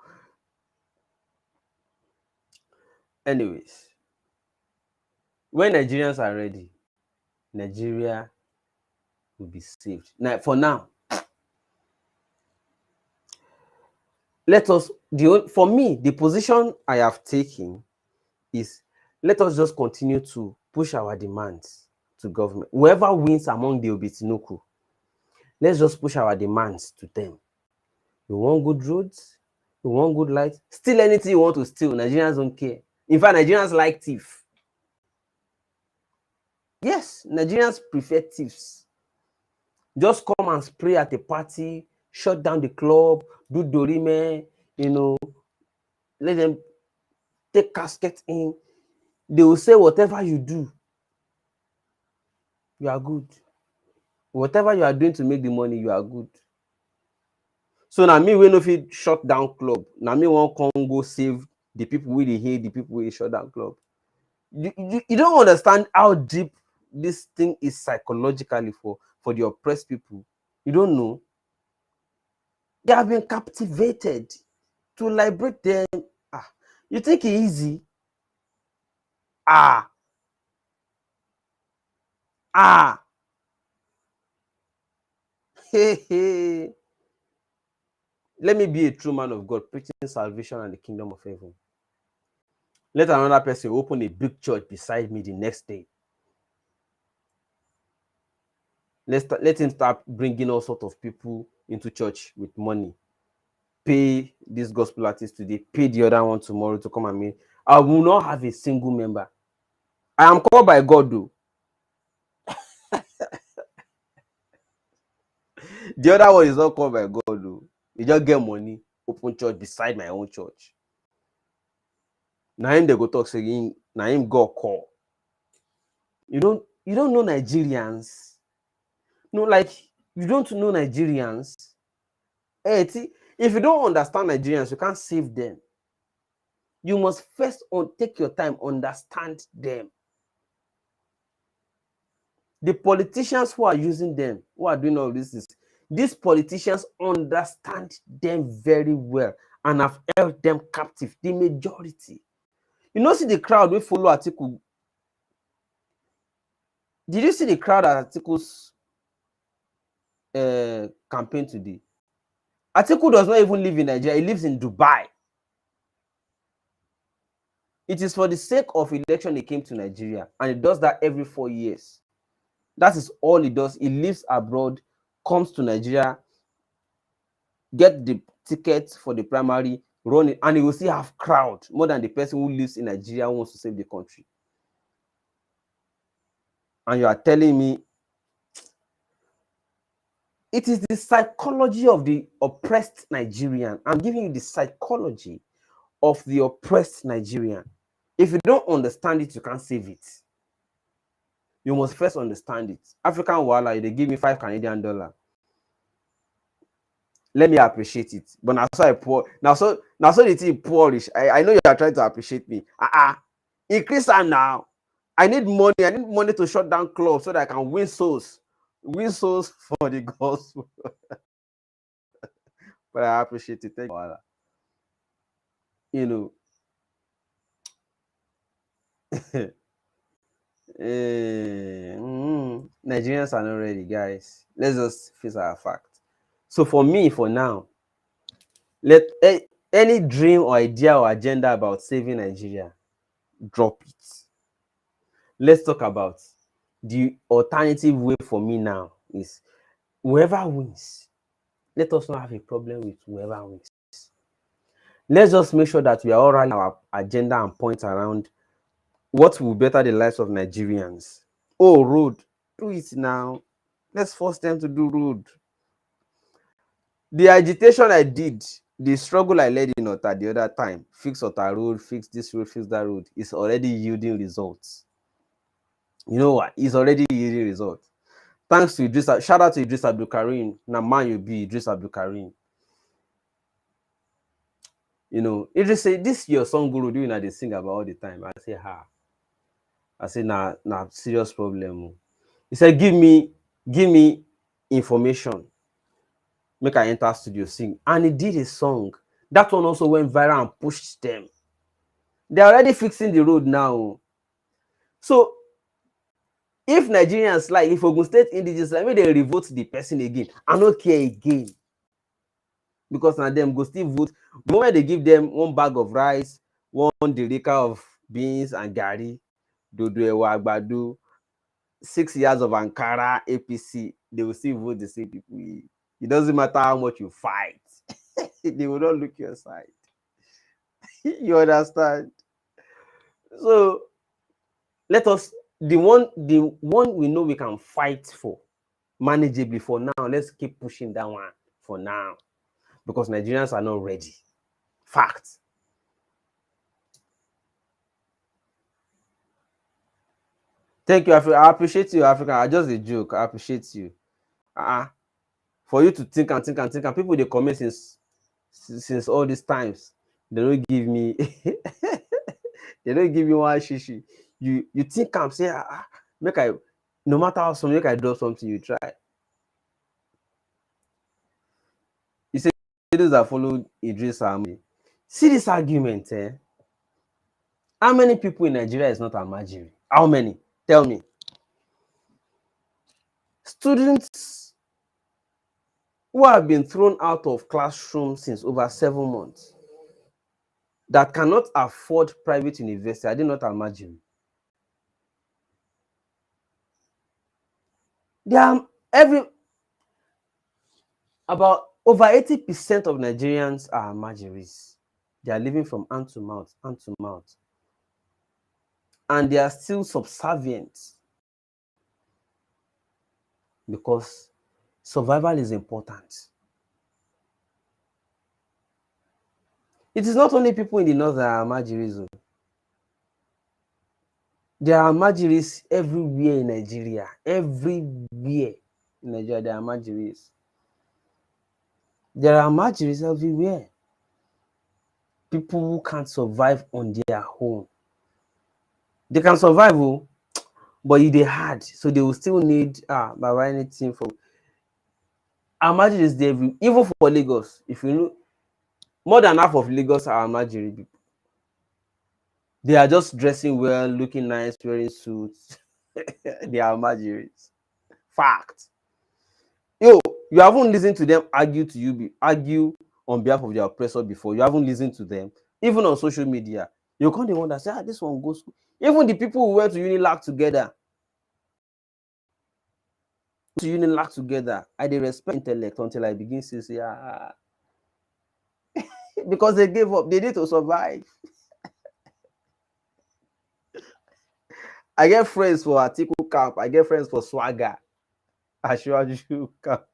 Anyways, when Nigerians are ready, Nigeria will be saved. Now, for now, let us. For me, the position I have taken is let us just continue to push our demands to government. Whoever wins among the Obitinuku, let's just push our demands to them. You want good roads? You want good light? Steal anything you want to steal. Nigerians don't care. In fact, Nigerians like thief. Yes, Nigerians prefer thieves. Just come and spray at a party, shut down the club, do dorime, let them take casket in. They will say whatever you do, you are good. Whatever you are doing to make the money, you are good. So now me, when if it shut down club, now me won't come go save the people who they hate, the people who shut down club. You don't understand how deep this thing is psychologically for the oppressed people. You don't know. They have been captivated. To liberate them. You think it's easy? Hey. Let me be a true man of God, preaching salvation and the kingdom of heaven. Let another person open a big church beside me the next day. Let him start bringing all sorts of people into church with money. Pay this gospel artist today, pay the other one tomorrow to come and meet. I will not have a single member. I am called by God, though. The other one is not called by God, though. You just get money, open church beside my own church. Now him they go talk saying, now him God call. You don't know Nigerians. No, like you don't know Nigerians. Hey, if you don't understand Nigerians, you can't save them. You must first take your time, understand them. The politicians who are using them, who are doing all this, these politicians understand them very well and have held them captive. The majority. See the crowd will follow Atiku. Did you see the crowd at Atiku's campaign today? Atiku does not even live in Nigeria. He lives in Dubai. It is for the sake of election he came to Nigeria, and he does that every 4 years. That is all he does. He lives abroad, comes to Nigeria, get the ticket for the primary, run it, and he will still have crowd more than the person who lives in Nigeria who wants to save the country. And you are telling me it is the psychology of the oppressed Nigerian. I'm giving you the psychology of the oppressed Nigerian. If you don't understand it, you can't save it. You must first understand it. African Wahala, they give me $5 Canadian. Let me appreciate it. But now so I poor. Now so the thing poorish. I know you are trying to appreciate me. Increase that now. I need money. I need money to shut down clubs so that I can win souls. Win souls for the gospel. But I appreciate it. Thank you. Nigerians are not ready, guys. Let's just face our fact. So for me, for now, let any dream or idea or agenda about saving Nigeria, drop it. Let's talk about the alternative way for me now is whoever wins. Let us not have a problem with whoever wins. Let's just make sure that we are all running our agenda and points around what will better the lives of Nigerians. Oh, road, do it now. Let's force them to do road. The agitation I did, the struggle I led in Ota the other time, fix Ota road, fix this road, fix that road, is already yielding results. You know what? It's already yielding results. Thanks to Idris, shout out to Idris Abdul Karim. Now, man, you be Idris Abdul Karim. You know, Idris say, this your song guru doing that they sing about all the time. I say, ha. I say, nah, serious problem. He said, give me information. Make I enter studio sing. And he did a song. That one also went viral and pushed them. They're already fixing the road now. So if Nigerians like, if Ogun State indigenous, like, maybe they revote the person again, I don't care again. Because now them go still vote. The moment they give them one bag of rice, one derica of beans and gari, dodo ewa agbado, 6 years of Ankara, APC, they will still vote the same people. It doesn't matter how much you fight. They will not look your side. You understand? So let us, the one we know we can fight for manageably for now, let's keep pushing that one for now, because Nigerians are not ready. Fact. Thank you, Africa. I appreciate you, Africa. I just a joke. I appreciate you. For you to think and think and think, and people they comment since all these times, they don't give me they don't give me one shishi. You think I'm saying make I, no matter how something, make I do something, you try. You say those that followed Idris Ahmed. See this argument, eh? How many people in Nigeria is not Almajiri? How many? Tell me. Students who have been thrown out of classrooms since over 7 months, that cannot afford private university, are they not Almajiri? They are about over 80% of Nigerians are Almajiris. They are living from hand to mouth, and they are still subservient because survival is important. It is not only people in the north that are Almajiris. There are Almajiris everywhere in Nigeria. Everywhere in Nigeria, there are Almajiris. There are Almajiris everywhere. People who can't survive on their own. They can survive, but if they hard, so they will still need buy anything from. Almajiris there, even for Lagos. If you know, more than half of Lagos are Almajiri people. They are just dressing well, looking nice, wearing suits. They are Almajiris. Fact. You haven't listened to them argue on behalf of their oppressor before. You haven't listened to them, even on social media. You can't wonder, say, this one goes. Even the people who went to Unilag together, I dey respect intellect until I begin to say, because they gave up. They need to survive. I get friends for Atiku camp. I get friends for Swagger. Ashwaju camp.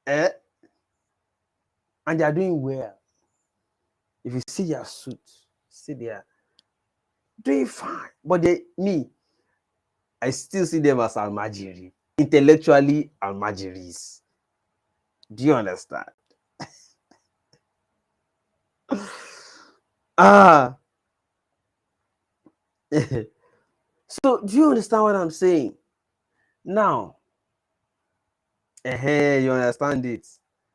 And they are doing well. If you see their suits, see they are doing fine. But I still see them as Almajiri. Intellectually Almajiris. Do you understand? So do you understand what I'm saying? Now, you understand it.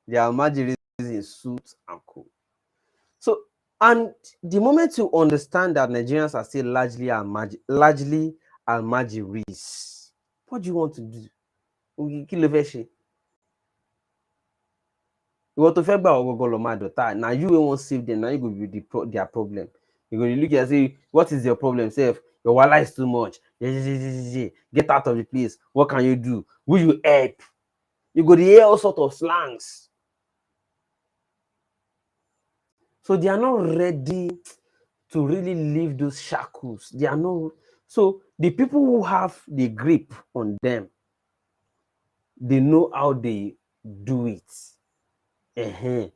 The Almajiris in suits and cool. So, and the moment you understand that Nigerians are still largely Almajiris, what do you want to do? You want to figure out now you won't save them, now you go be their problem. You're going to look and say, what is your problem? Say, your wallet is too much. Get out of the place. What can you do? Will you help? You go to hear all sorts of slangs. So they are not ready to really leave those shackles. They are not. So the people who have the grip on them, they know how they do it. It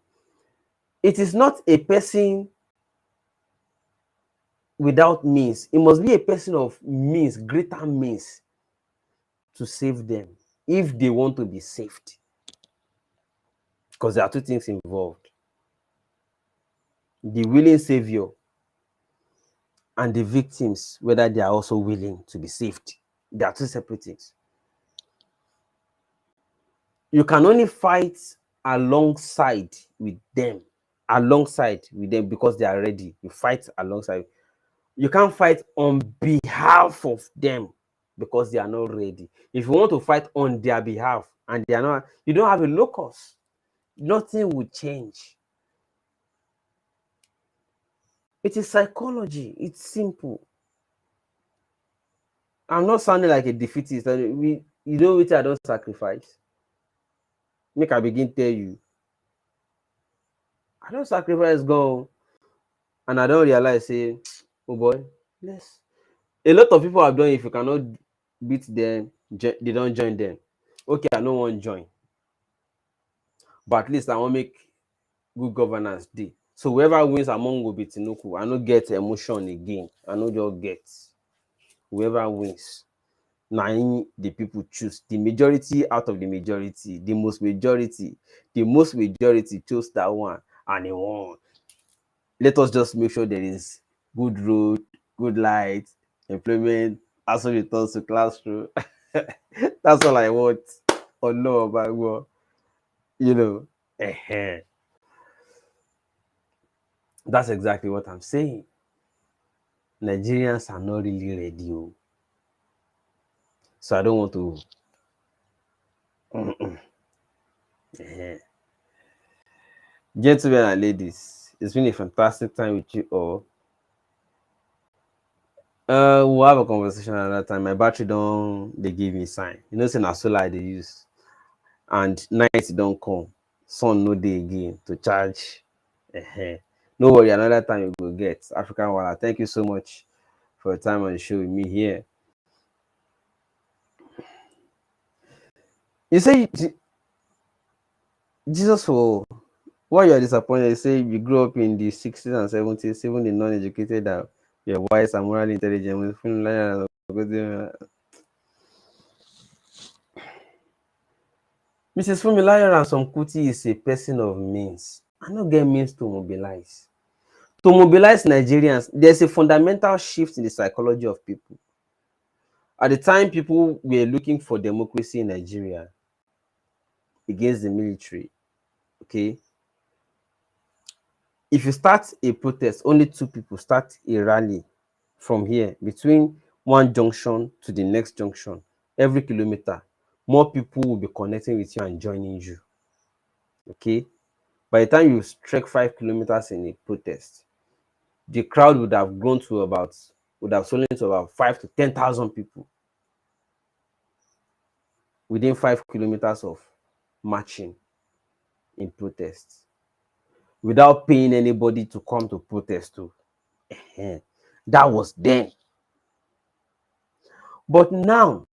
is not a person without means. It must be a person of means, greater means, to save them if they want to be saved. Because there are two things involved: the willing savior and the victims, whether they are also willing to be saved. They are two separate things. You can only fight alongside with them, because they are ready. You fight alongside. You can't fight on behalf of them because they are not ready. If you want to fight on their behalf and they are not, you don't have a locus, nothing will change. It is psychology. It's simple. I'm not sounding like a defeatist. You know what I don't sacrifice. Make I begin tell you. I don't sacrifice go, and I don't realize, say, oh boy, yes. A lot of people have done. If you cannot beat them, they don't join them. Okay, I don't want to join, but at least I want to make good governance day. So whoever wins among will be Tinuku. I don't get emotion again. I don't just get whoever wins. Now the people choose. The majority out of the majority, the most majority chose that one, and they won. Let us just make sure there is good road, good light, employment, also returns to classroom. That's all I want. Oh no, but well, you know, that's exactly what I'm saying. Nigerians are not really ready. So I don't want to. Gentlemen and ladies, it's been a fantastic time with you all. We'll have a conversation another time. My battery they give me sign. You know, say na solar they use, and night don't come, sun no day again to charge. No worry, another time you will get African Wala. Thank you so much for your time on the show with me here. You say Jesus, for why you are disappointed? You say you grew up in the 60s and 70s, even the non-educated that you're wise and morally intelligent. Mrs. Fumilayo Ransom Kuti is a person of means. I don't get means to mobilize. To mobilize Nigerians, there's a fundamental shift in the psychology of people. At the time, people were looking for democracy in Nigeria against the military. Okay. If you start a protest, only two people start a rally from here between one junction to the next junction, every kilometer, more people will be connecting with you and joining you. Okay. By the time you trek 5 kilometers in a protest, the crowd would have swollen to about 5 to 10,000 people within 5 kilometers of marching in protest without paying anybody to come to protest too. That was then. But now,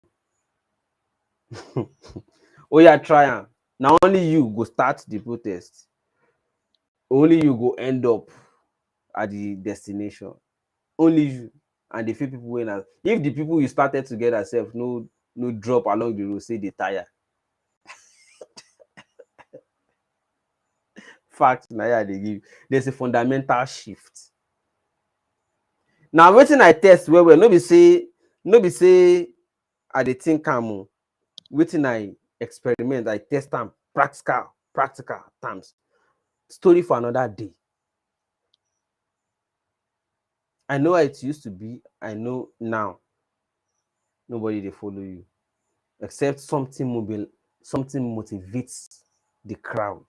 oh yeah, try am. Now only you go start the protest. Only you go end up at the destination. Only you and the few people wey na. If the people you started together sef no drop along the road, say they tire. Fact na here I dey give. There's a fundamental shift. Now wetin I test well, no be say I dey think am o. Wetin I experiment, I test am practical terms. Story for another day. I know how it used to be. I know now. Nobody dey follow you except something motivates the crowd.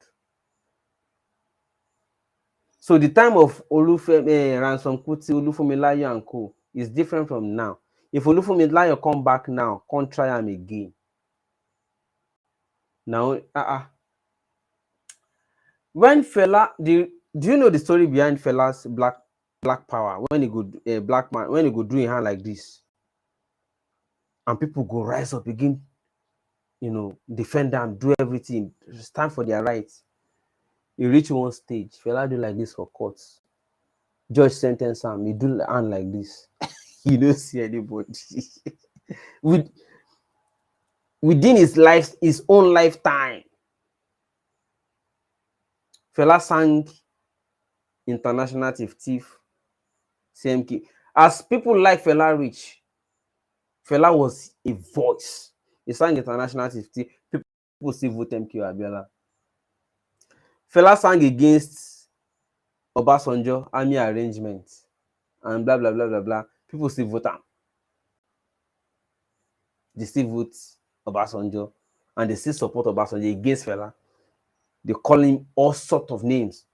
So the time of Ransom Kuti, Olufunmilayo and co is different from now. If Olufunmilayo come back now, come try am again. Now, when Fela, do you know the story behind Fela's black power? When he go black man, when he go do in hand like this, and people go rise up again, defend them, do everything, stand for their rights. He reach one stage, Fela do like this for courts. Judge sentence him, he do hand like this. He don't see anybody. Within his own lifetime, Fela sang International Thief, CMK. As people like Fela reach, Fela was a voice. He sang International Thief. People still vote MK Abiola. Fela sang against Obasanjo army arrangement and blah blah blah blah blah. People still vote him. They still vote Obasanjo and they still support Obasanjo against Fela. They call him all sorts of names.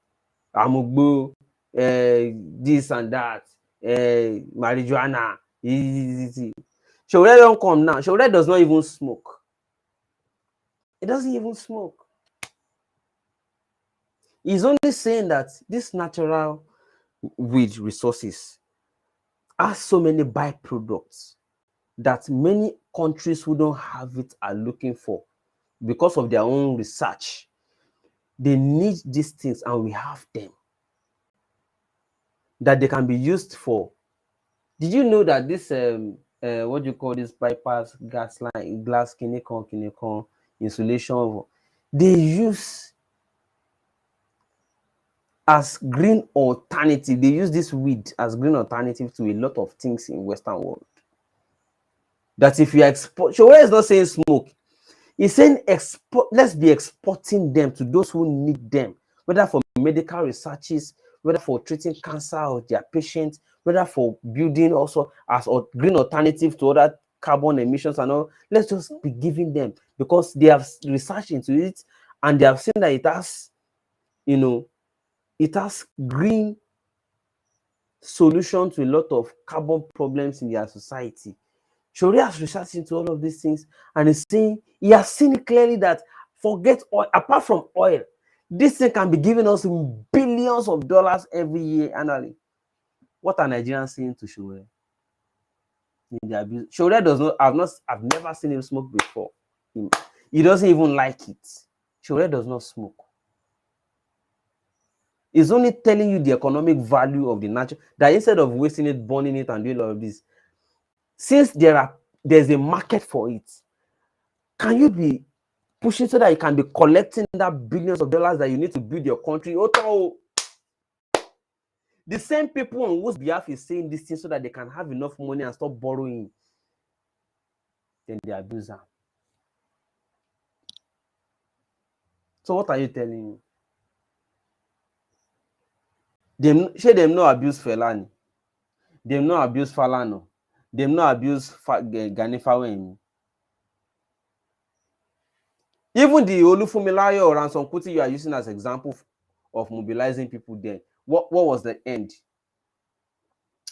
Amugbo, this and that, marijuana. Showore don't come now. Showore does not even smoke. He doesn't even smoke. He's only saying that this natural weed resources have so many byproducts that many countries who don't have it are looking for because of their own research. They need these things and we have them. That they can be used for. Did you know that this what do you call this bypass gas line, glass kinikon insulation, they use as green alternative. They use this weed as green alternative to a lot of things in Western world. That if you export, Showore is not saying smoke. He's saying export. Let's be exporting them to those who need them, whether for medical researches, whether for treating cancer or their patients, whether for building also as a green alternative to other carbon emissions and all. Let's just be giving them because they have researched into it and they have seen that it has, it has green solution to a lot of carbon problems in their society. Showore has researched into all of these things and is saying he has seen it clearly that forget oil, apart from oil, this thing can be giving us billions of dollars every year annually. What are Nigerians saying to Showore? Showore does not, I've never seen him smoke before. He doesn't even like it. Showore does not smoke. He's only telling you the economic value of the natural, that instead of wasting it, burning it, and doing all of this, since there's a market for it, can you be pushing so that you can be collecting that billions of dollars that you need to build your country? The same people on whose behalf is saying this thing so that they can have enough money and stop borrowing, then they abuse them. So what are you telling me? Them no abuse Felani. Them no abuse Falano. Them no abuse Gani Fawehinmi. Even the Olufunmilayo or Ransom Kuti you are using as example of mobilizing people there. What was the end?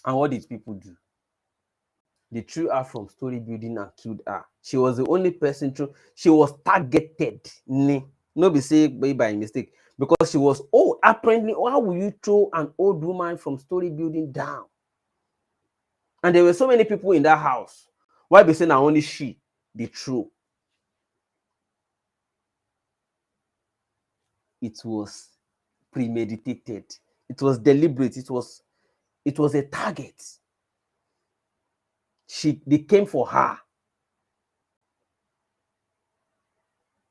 And what did people do? They threw her from story building and killed her. She was the only person she was targeted. No be say by mistake. Because she was old. Apparently, how will you throw an old woman from story building down? And there were so many people in that house. Why be saying only she the true? It was premeditated. It was deliberate. It was a target. They came for her.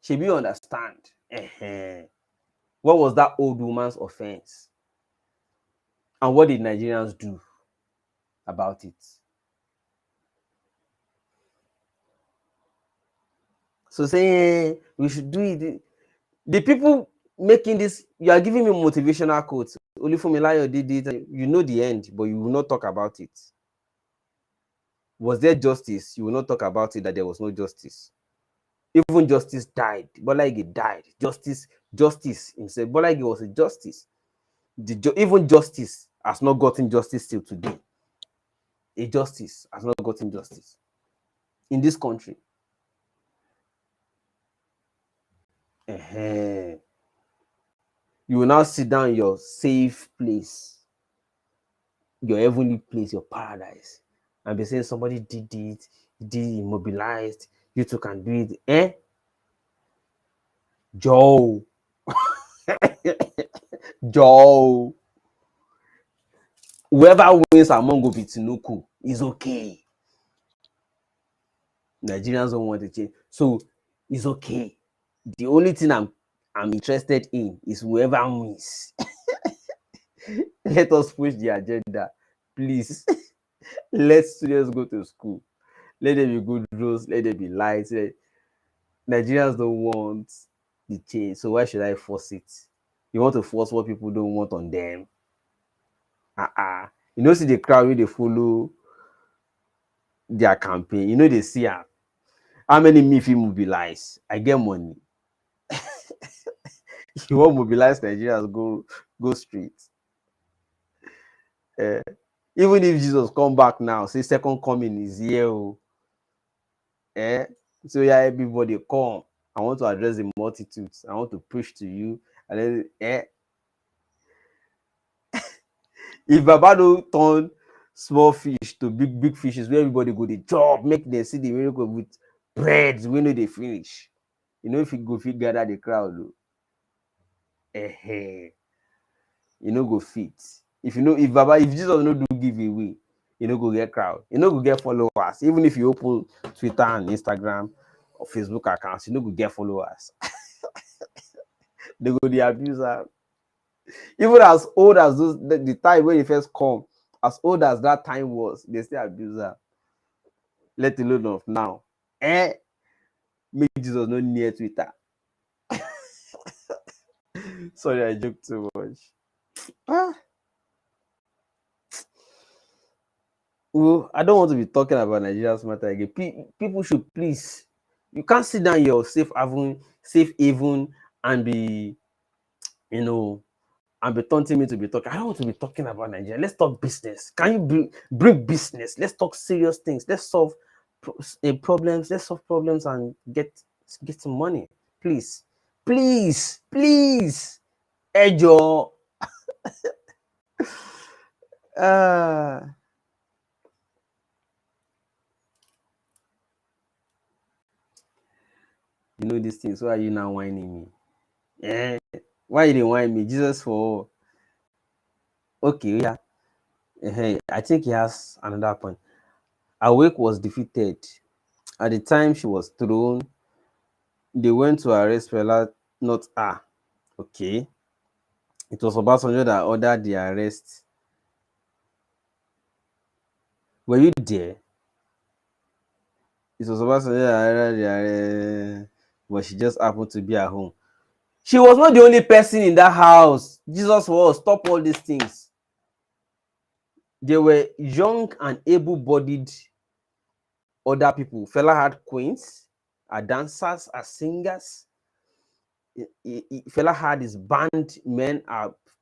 She be understand. What was that old woman's offense? And what did Nigerians do about it? So saying we should do it. The people making this, you are giving me motivational quotes. Olufunmilayo did it. You know the end, but you will not talk about it. Was there justice? You will not talk about it, that there was no justice. Even justice died. Bola Ige died. Justice himself. Bola Ige was a justice. Even justice has not gotten justice till today. A justice has not gotten justice in this country. You will now sit down in your safe place, your heavenly place, your paradise, and be saying somebody did it, immobilized, you two can do it. Joe. Joe. Whoever wins among Obitinuku is okay. Nigerians don't want to change. So it's okay. The only thing I'm interested in is whoever wins. Let us push the agenda. Please. Let students go to school. Let there be good rules. Let there be lights. Nigerians don't want the change. So why should I force it? You want to force what people don't want on them? You know, see the crowd where they follow their campaign. You know, they see how many me fit mobilize. I get money. You want mobilize Nigerians, go straight. Even if Jesus come back now, say second coming is here. So yeah, everybody come. I want to address the multitudes. I want to preach to you. And then if Baba don't turn small fish to big fishes, where everybody go the job, make them see the miracle with bread, we know they finish. You know, if you go fit gather the crowd, you know go fit. If Jesus no do giveaway, you know go get crowd, you know go get followers. Even if you open Twitter and Instagram or Facebook accounts, you know go get followers. They go the abuser. Even as old as the time when he first come, as old as that time was, they still abuser. Let alone of now. Make Jesus not near Twitter. Sorry, I joke too much. Well, I don't want to be talking about Nigeria's matter again. People should please. You can't sit down your safe haven, and be, and be taunting me to be talking. I don't want to be talking about Nigeria. Let's talk business. Can you bring business? Let's talk serious things. Let's solve problems. Let's solve problems and get some money. Please. Ejo. You know these things. Why are you now whining me? Why you didn't whine me? Jesus for okay, yeah. I think he has another point. Awake was defeated. At the time she was thrown, they went to arrest Fela, not her. Okay. It was Obasanjo that ordered the arrest. Were you there? It was Obasanjo that ordered the arrest, but she just happened to be at home. She was not the only person in that house. Jesus was. Stop all these things. They were young and able-bodied other people. Fela had queens, dancers, singers. Fela had his band men,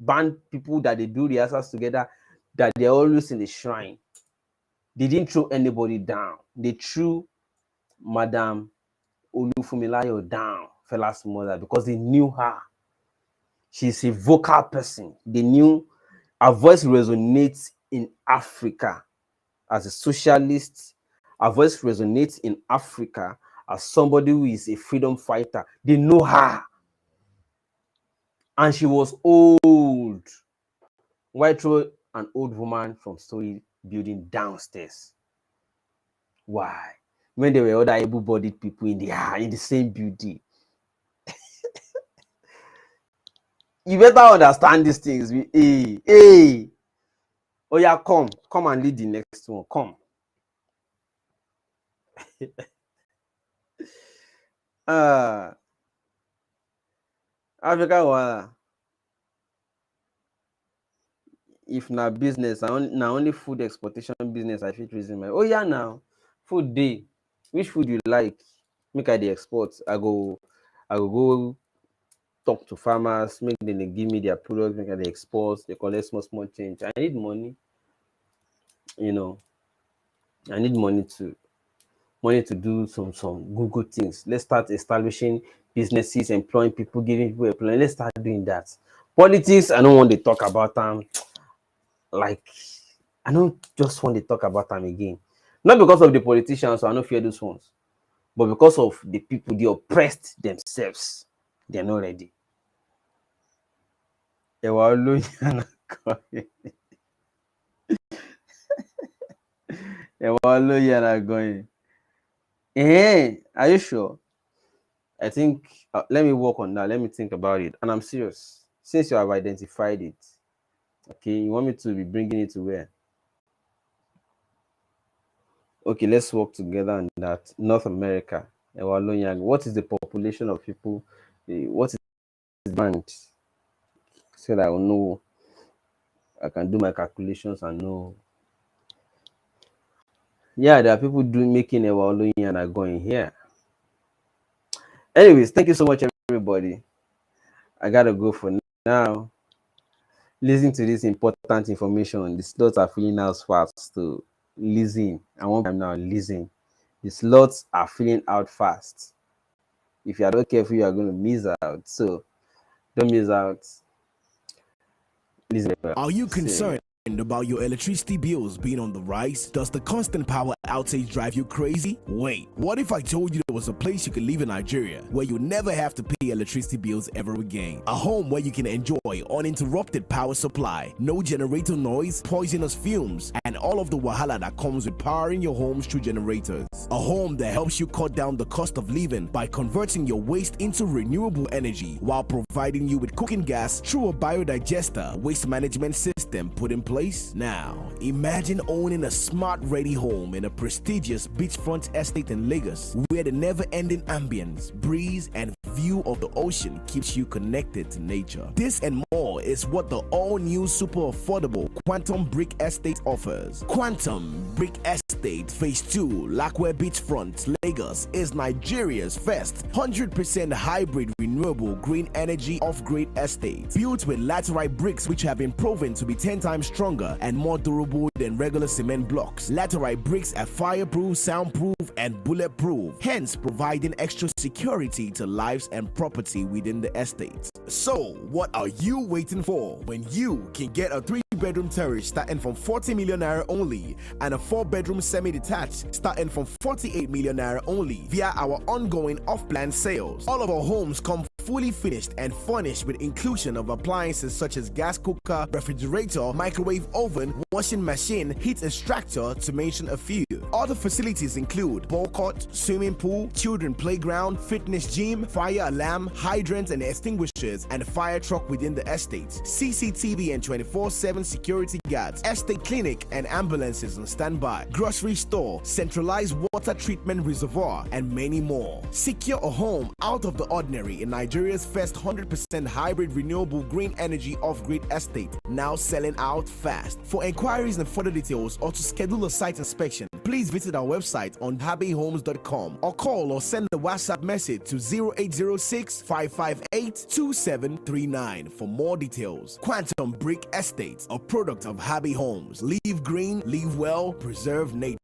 band people that they do rehearsals together, that they're always in the shrine. They didn't throw anybody down. They threw Madam Olufumilayo down, Fela's mother, because they knew her. She's a vocal person. They knew her voice resonates in Africa as a socialist. Her voice resonates in Africa as somebody who is a freedom fighter. They know her. And she was old. Why throw an old woman from story building downstairs? Why? When there were other able-bodied people in the same building. You better understand these things. Oh yeah, come and lead the next one. Come. Africa, if na business, na only food exportation business I fit reason my. Oh yeah, now food day. Which food you like? Make I the export. I go go talk to farmers, make them they give me their products, make I the export, they collect small change. I need money. I need money to do some good things. Let's start establishing businesses, employing people, giving people employment. Let's start doing that. Politics, I don't want to talk about them. Like, I don't just want to talk about them again. Not because of the politicians, so I don't fear those ones, but because of the people, the oppressed themselves. They're not ready. Ewa Oloyana going. Ewa Oloyana going. Are you sure? I think let me work on that. Let me think about it. And I'm serious. Since you have identified it, okay, you want me to be bringing it to where? Okay, let's work together on that. North America. What is the population of people? What is the demand? So that I will know. I can do my calculations and know. Yeah, there are people making and are going here. Anyways, thank you so much, everybody. I gotta go for now. Listen to this important information. The slots are filling out fast. So listen. I want time now. Listen. The slots are filling out fast. If you are not careful, you are going to miss out. So don't miss out. Listen. Are you concerned about your electricity bills being on the rise? Does the constant power outage drive you crazy? Wait, what if I told you there was a place you could live in Nigeria where you never have to pay electricity bills ever again? A home where you can enjoy uninterrupted power supply, no generator noise, poisonous fumes, and all of the wahala that comes with powering your homes through generators. A home that helps you cut down the cost of living by converting your waste into renewable energy while providing you with cooking gas through a biodigester waste management system put in place. Now, imagine owning a smart ready home in a prestigious beachfront estate in Lagos where the never-ending ambience, breeze, and view of the ocean keeps you connected to nature. This and more is what the all-new super affordable Quantum Brick Estate offers. Quantum Brick Estate Phase 2, Lakwe Beachfront, Lagos is Nigeria's first 100% hybrid renewable green energy off-grid estate. Built with laterite bricks which have been proven to be 10 times stronger and more durable than regular cement blocks. Laterite bricks are fireproof, soundproof, and bulletproof, hence providing extra security to lives and property within the estate. So, what are you waiting for when you can get a 3-bedroom terrace starting from 40 million naira only and a 4-bedroom semi-detached starting from 48 million naira only via our ongoing off-plan sales? All of our homes come fully finished and furnished with inclusion of appliances such as gas cooker, refrigerator, microwave oven, washing machine, heat extractor, to mention a few. Other facilities include ball court, swimming pool, children playground, fitness gym, fire alarm, hydrants and extinguishers, and a fire truck within the estate, CCTV and 24/7 security guards, estate clinic and ambulances on standby, grocery store, centralized water treatment reservoir, and many more. Secure a home out of the ordinary in Nigeria's first 100% hybrid renewable green energy off-grid estate, now selling out fast. For inquiries and further details or to schedule a site inspection, please visit our website on happyhomes.com or call or send a WhatsApp message to 0806 558 2739 for more details. Quantum Brick Estate, a product of Happy Homes. Live green, live well, preserve nature.